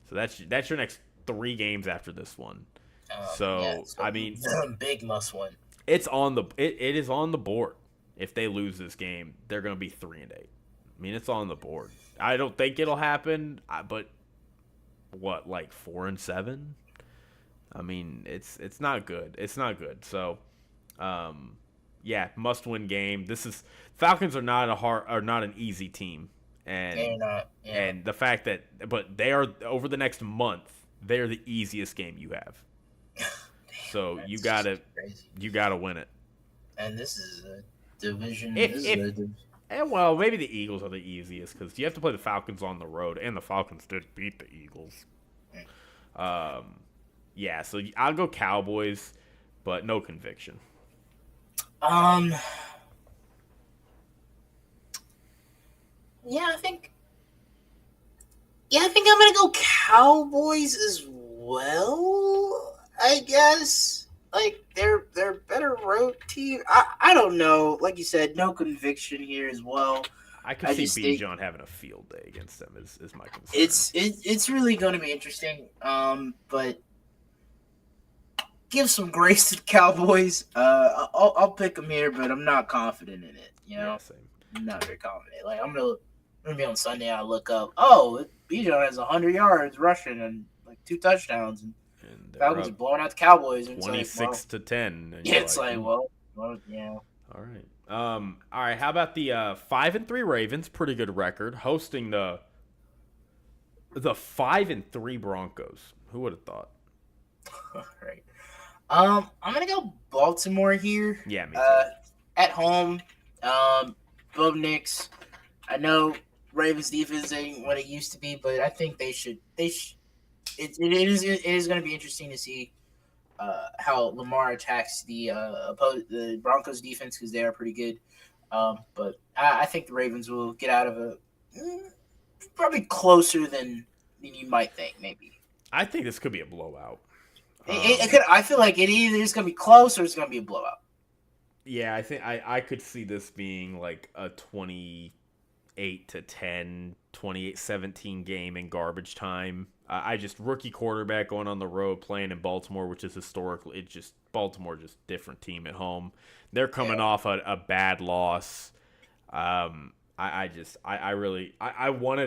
So that's your next 3 games after this one. Yeah, So, so I mean, big must win. it is on the board. If they lose this game, they're going to be 3-8. I mean, it's on the board. I don't think it'll happen, but what, like 4-7? I mean, it's not good. It's not good. So, yeah, must win game. Falcons are not an easy team, They're and not. Yeah. and the fact that but they are over the next month they're the easiest game you have. Damn, So you that's gotta crazy. you gotta win it. And this is a division. If This is if a and well, maybe the Eagles are the easiest because you have to play the Falcons on the road, and the Falcons did beat the Eagles. Yeah, so I'll go Cowboys, but no conviction. um. Yeah, I think. Yeah, I think I'm gonna go Cowboys as well. I guess like they're better road team. I don't know. Like you said, no conviction here as well. I could I see just think Bijan having a field day against them is my concern. it's really going to be interesting. But give some grace to the Cowboys. I'll pick them here, but I'm not confident in it. You Yeah, know, same. I'm not very confident. Like I'm gonna be on Sunday. I look up. Oh, Bijan has 100 yards rushing and like 2 touchdowns, and And they're Falcons are up blowing out the Cowboys. And it's like, 26 well, to 10. And yeah, you're it's like, like, "Ooh, well, yeah. all right. All right. How about the 5-3 Ravens? Pretty good record hosting the 5-3 Broncos. Who would have thought? All right. I'm gonna go Baltimore here. Yeah, me too. At home. Bo Nix. I know Ravens defense ain't what it used to be, but I think they should. It is going to be interesting to see how Lamar attacks the Broncos defense because they are pretty good. But I think the Ravens will get out of a probably closer than you might think. Maybe I think this could be a blowout. it could. I feel like it either is going to be close or it's going to be a blowout. Yeah, I think I could see this being like a 28-10, 28-17 game in garbage time. I just rookie quarterback going on the road playing in Baltimore, which is historically Baltimore just different team at home. They're coming off a bad loss. I wanted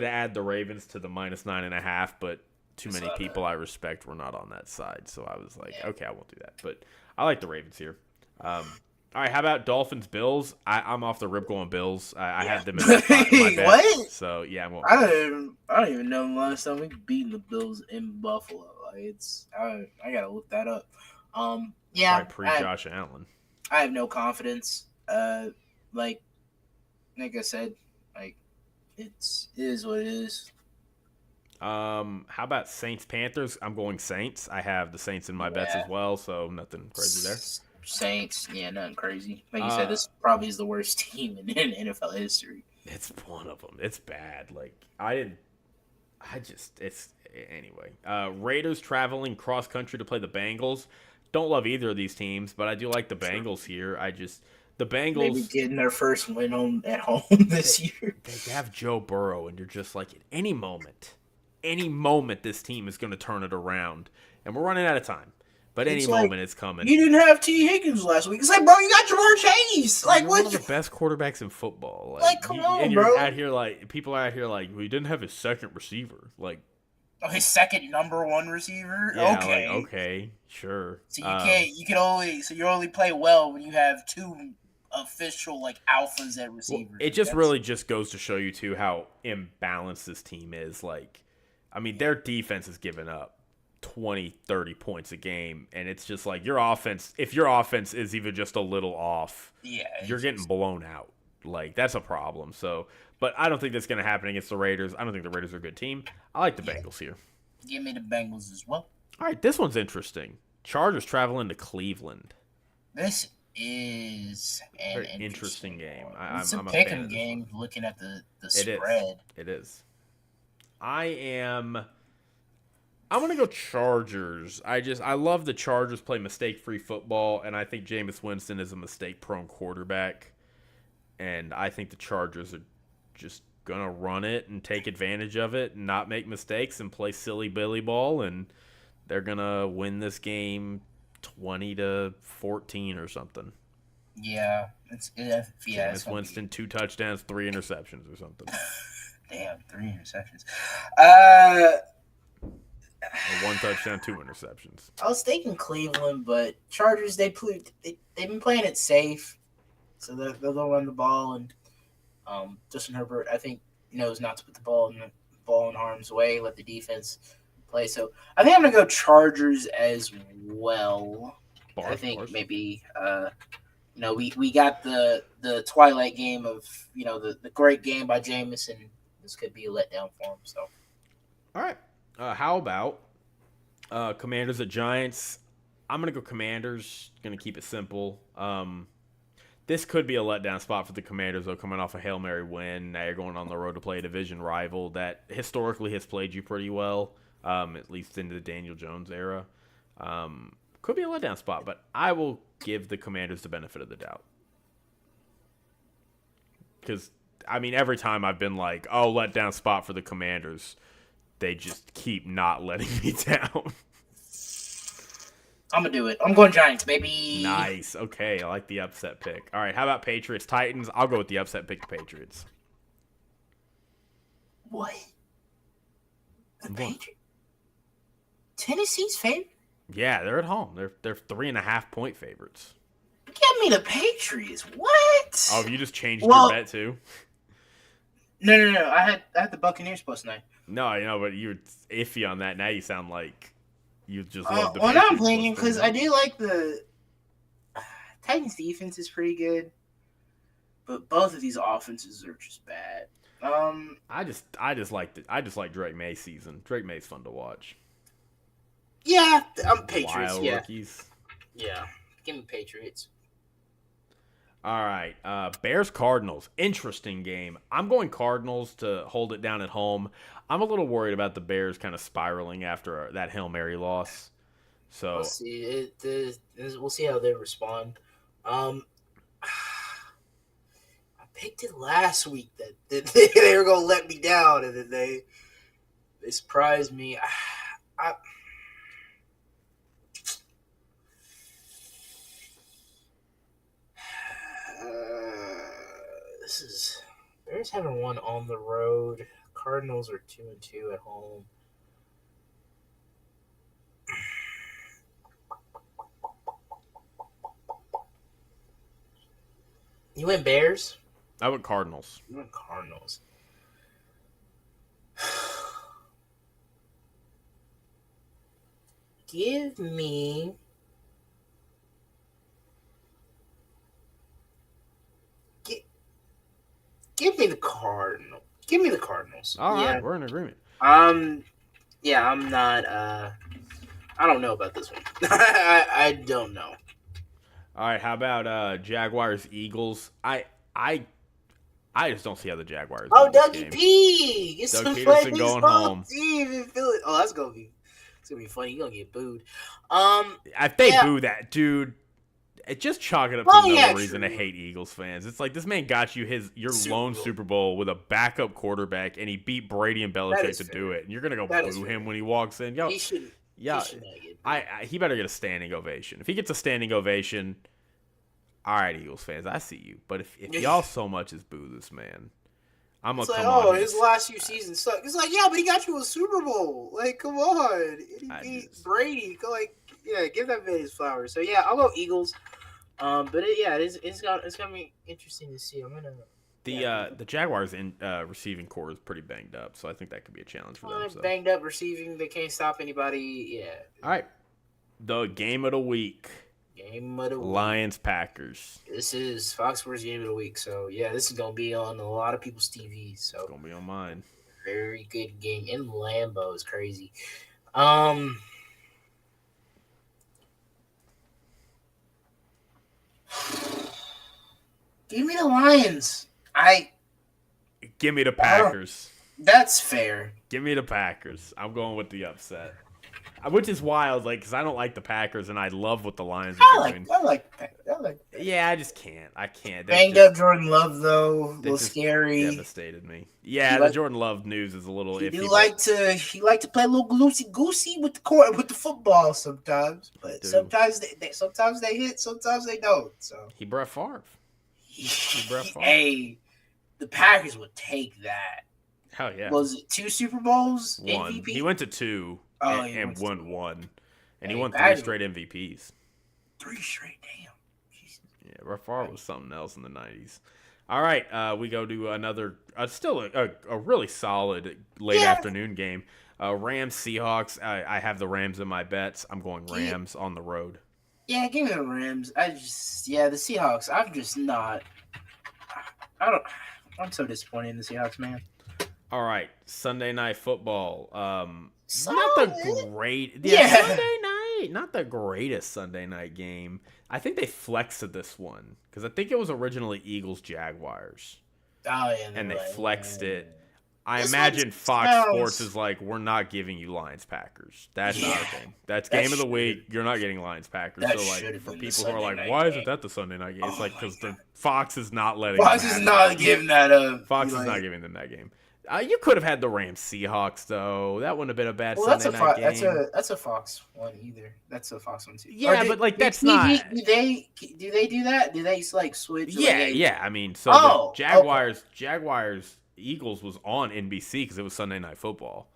to add the Ravens to the -9.5, but too many people I respect were not on that side, so I was like, okay, I won't do that. But I like the Ravens here. All right, how about Dolphins Bills? I'm off the rip going Bills. I had them in my bet. What? So yeah, I'm going. I don't even know the last time we beat the Bills in Buffalo. Like I gotta look that up. Yeah, Probably pre-Josh Allen. I have no confidence. Like I said, like it is what it is. How about Saints Panthers? I'm going Saints. I have the Saints in my bets as well, so nothing crazy there. Saints, yeah, nothing crazy. Like you said, this probably is the worst team in NFL history. It's one of them. It's bad. Like it's anyway. Raiders traveling cross country to play the Bengals. Don't love either of these teams, but I do like the Bengals here. The Bengals maybe getting their first win at home this year. They have Joe Burrow, and you're just like, at any moment, this team is going to turn it around, and we're running out of time. But any moment it's coming. You didn't have T. Higgins last week. It's like, bro, you got Jamar Chase. Like, you're one of the best quarterbacks in football. Like come on, and you're bro. out here like people are out here like we didn't have his second receiver. Like, his second number one receiver. Yeah, okay, okay, sure. So you only play well when you have 2 official like alphas at receiver. It just really just goes to show you too how imbalanced this team is. Like, I mean, their defense has given up 20, 30 points a game, and it's just like if your offense is even just a little off, you're getting blown out. Like, that's a problem. So, but I don't think that's going to happen against the Raiders. I don't think the Raiders are a good team. I like the Bengals here. Give me the Bengals as well. All right, this one's interesting. Chargers traveling to Cleveland. This is an very interesting game. It's I'm a a pick fan 'em of this game one. looking at the spread. It is. I'm going to go Chargers. I love the Chargers play mistake-free football, and I think Jameis Winston is a mistake-prone quarterback. And I think the Chargers are just going to run it and take advantage of it and not make mistakes and play silly billy ball, and they're going to win this game 20-14 or something. Yeah. Jameis Winston, 2 touchdowns, 3 interceptions or something. Damn, 3 interceptions. One touchdown, 2 interceptions. I was thinking Cleveland, but Chargers they've been playing it safe, so they'll run the ball, and Justin Herbert I think knows not to put the ball in harm's way, let the defense play. So I think I'm gonna go Chargers as well. I think maybe we got the twilight game of the great game by Jameson. This could be a letdown for him. So all right, how about Commanders at Giants? I'm gonna go Commanders. Gonna keep it simple. This could be a letdown spot for the Commanders, though, coming off a Hail Mary win. Now you're going on the road to play a division rival that historically has played you pretty well, at least into the Daniel Jones era. Could be a letdown spot, but I will give the Commanders the benefit of the doubt. Because, every time I've been like, oh, letdown spot for the Commanders, they just keep not letting me down. I'm going to do it. I'm going Giants, baby. Nice. Okay, I like the upset pick. All right, how about Patriots, Titans? I'll go with the upset pick, the Patriots. What? The Patriots? Tennessee's favorite? Yeah, they're at home. They're 3.5-point favorites. Give me the Patriots. What? Oh, you just changed your bet too? No. I had the Buccaneers plus 9. No, but you're iffy on that. Now you sound like you just love the Patriots. Well, now I'm thinking because I do like the Titans' defense is pretty good, but both of these offenses are just bad. I just like Drake May's season. Drake May's fun to watch. Yeah, I'm Patriots. Wild yeah, rookies. Yeah, give me Patriots. All right, Bears Cardinals, interesting game. I'm going Cardinals to hold it down at home. I'm a little worried about the Bears kind of spiraling after that Hail Mary loss. So we'll see. We'll see how they respond. I picked it last week that they were gonna let me down, and then they surprised me. Bears haven't won on the road. Cardinals are 2-2 at home. You went Bears? I went Cardinals. You went Cardinals. Give me the Cardinals. Give me the Cardinals. All right, we're in agreement. Yeah, I'm not. I don't know about this one. I don't know. All right, how about Jaguars Eagles? I just don't see how the Jaguars. Oh, Dougie P. It's Doug Peterson going home. Oh, that's gonna be funny. You're gonna get booed. If they boo that dude, it just chalk it up to another reason to hate Eagles fans. It's like this man got you your lone Super Bowl with a backup quarterback, and he beat Brady and Belichick to do it. And you're gonna go boo him when he walks in. He should. Yeah, he better get a standing ovation. If he gets a standing ovation, all right, Eagles fans, I see you. But if y'all so much as boo this man, I'm gonna come on. His last few seasons suck. It's like, yeah, but he got you a Super Bowl. Like, come on, he beat Brady. Give that man his flowers. So yeah, I'll go Eagles. But it's gonna be interesting to see. I'm gonna. The Jaguars receiving core is pretty banged up, so I think that could be a challenge for them. So. Banged up receiving, they can't stop anybody. Yeah. All right, the game of the week. Lions Packers. This is Fox Sports game of the week, so yeah, this is gonna be on a lot of people's TV. So it's gonna be on mine. Very good game in Lambeau is crazy. Give me the Lions. Give me the Packers. That's fair. Give me the Packers. I'm going with the upset. Which is wild, because I don't like the Packers, and I love what the Lions are doing. I like. Yeah, I just can't. I can't. Banged up Jordan Love, though. A little scary. Devastated me. Yeah, the Jordan Love news is a little iffy. He like to play a little loosey-goosey with the court, with the football sometimes. But sometimes they hit, sometimes they don't. So he Brett Favre. Hey, the Packers would take that. Hell yeah. Was it 2 Super Bowls One. MVP? He went to 2 and won 1. And he won 3 straight MVPs. 3 straight, damn. Jesus. Yeah, Brett Favre was something else in the 90s. All right, we go to another, still a really solid late afternoon game. Rams, Seahawks. I have the Rams in my bets. I'm going Rams on the road. Yeah, give me the Rams. The Seahawks. I'm just not. I'm so disappointed in the Seahawks, man. All right, Sunday Night Football. Solid. Not the great. Sunday night. Not the greatest Sunday night game. I think they flexed this one because I think it was originally Eagles Jaguars. Oh yeah, and they flexed it. I imagine Fox Sports is like, we're not giving you Lions Packers. That's our game. That's game of the week. You're not getting Lions Packers. So like for people who are like, why isn't that the Sunday night game? It's like because the Fox is not letting. Fox is not giving that up. Fox is not giving them that game. You could have had the Rams Seahawks though. That wouldn't have been a bad Sunday night game. That's a Fox one either. That's a Fox one too. Yeah, but like that's not. Do they do that? Do they like switch? Yeah. I mean, so the Jaguars Eagles was on NBC because it was Sunday Night Football,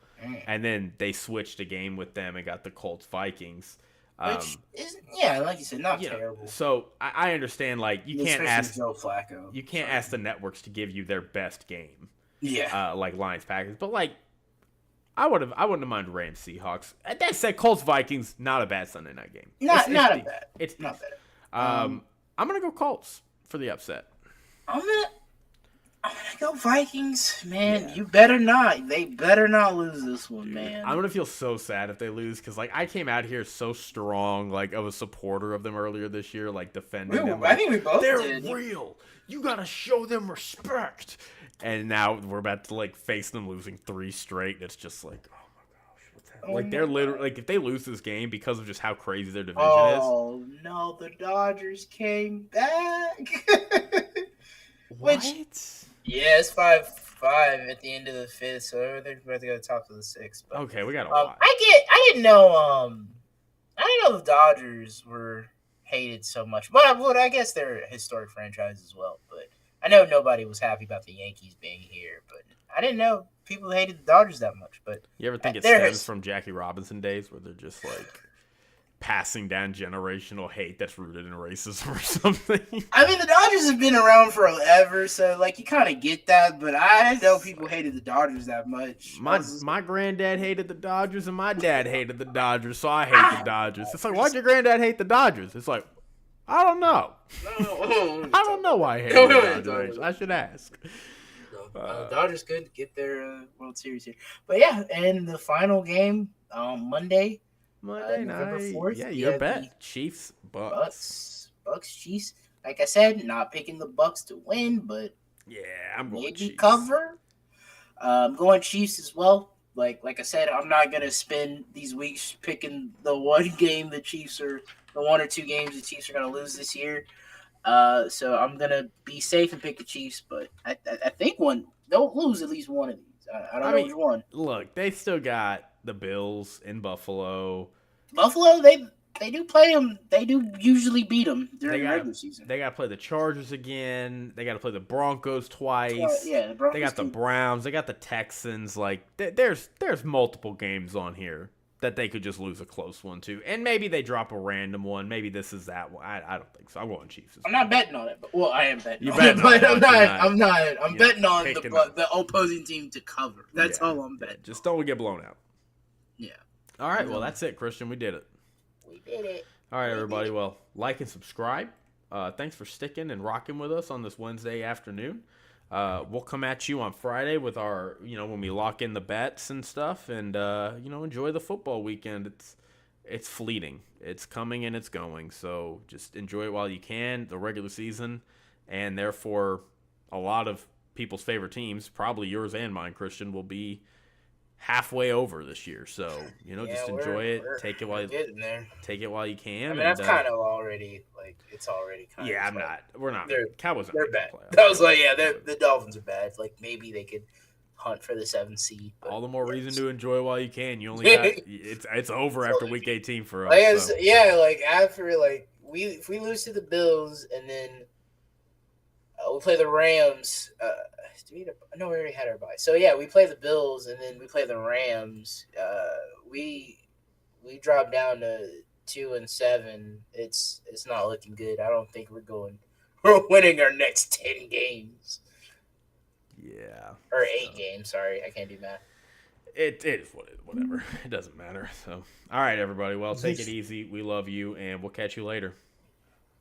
and then they switched a game with them and got the Colts Vikings. Which is like you said, not terrible. So I understand like you can't ask Joe Flacco. You can't ask the networks to give you their best game. Yeah. Like Lions Packers. But like I wouldn't have minded Rams Seahawks. That said, Colts Vikings, not a bad Sunday night game. Not bad. It's not bad. I'm gonna go Colts for the upset. I'm gonna go Vikings, man. Yeah. You better not. They better not lose this one, man. I'm gonna feel so sad if they lose because like I came out here so strong, like I was a supporter of them earlier this year, like defending them. I think we both did. They're real. You gotta show them respect. And now we're about to like face them losing 3 straight. And it's just like, oh my gosh, what's happening? Like they're literally like if they lose this game because of just how crazy their division is. Oh no, the Dodgers came back. What? Yeah, it's 5-5 at the end of the 5th, so they're about to go to the top of the 6th. But, okay, we got a lot. I didn't know the Dodgers were hated so much. But I guess they're a historic franchise as well. But I know nobody was happy about the Yankees being here, but I didn't know people hated the Dodgers that much. But you ever think it stems from Jackie Robinson days where they're just like passing down generational hate that's rooted in racism or something? I mean, the Dodgers have been around forever, so like you kind of get that. But I didn't know people hated the Dodgers that much. My granddad hated the Dodgers, and my dad hated the Dodgers, so I hate the Dodgers. It's like, why'd your granddad hate the Dodgers? It's like, I don't know. I don't know why I hate the Dodgers. I should ask. Dodgers could get their World Series here. But yeah, and the final game Monday night. November 4th. Yeah, your bet. Chiefs, Bucks, Chiefs. Like I said, not picking the Bucks to win, but yeah, I'm going maybe Chiefs. cover. I'm going Chiefs as well. Like I said, I'm not gonna spend these weeks picking the one game the 1 or 2 games the Chiefs are going to lose this year. So I'm going to be safe and pick the Chiefs, but I think they'll lose at least one of these. I don't know which one. Look, they still got the Bills in Buffalo. Buffalo, they do play them. They do usually beat them during the regular season. They got to play the Chargers again. They got to play the Broncos twice. Yeah, the Broncos. They got the Browns. They got the Texans. Like, there's multiple games on here that they could just lose a close one to, and maybe they drop a random one. Maybe this is that one. I don't think so. I'm going Chiefs. I'm not betting on it, but I am betting. I'm not. I'm betting on the opposing team to cover. That's all I'm betting. Just don't get blown out. Yeah. All right. Well, that's it, Christian. We did it. We did it. All right, everybody. Well, like and subscribe. Thanks for sticking and rocking with us on this Wednesday afternoon. We'll come at you on Friday with our, when we lock in the bets and stuff, and enjoy the football weekend. It's fleeting. It's coming and it's going. So just enjoy it while you can. The regular season, and therefore a lot of people's favorite teams, probably yours and mine, Christian, will be halfway over this year. So just enjoy it. Take it while you can. I mean, that's kind of already it's already kind of. Yeah, we're not. Cowboys they're bad. That was the Dolphins are bad. Like maybe they could hunt for the 7th seed. All the more reason to enjoy while you can. You only got it's over after week 18 for us. After if we lose to the Bills and then We play the Rams. No, we already had our bye. So yeah, we play the Bills and then we play the Rams. We dropped down to 2-7. It's not looking good. I don't think we're going. We're winning our next 10 games. Yeah. Or 8 games. Sorry, I can't do math. It is whatever. It doesn't matter. So, all right, everybody. Well, take it easy. We love you, and we'll catch you later.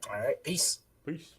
All right, peace. Peace.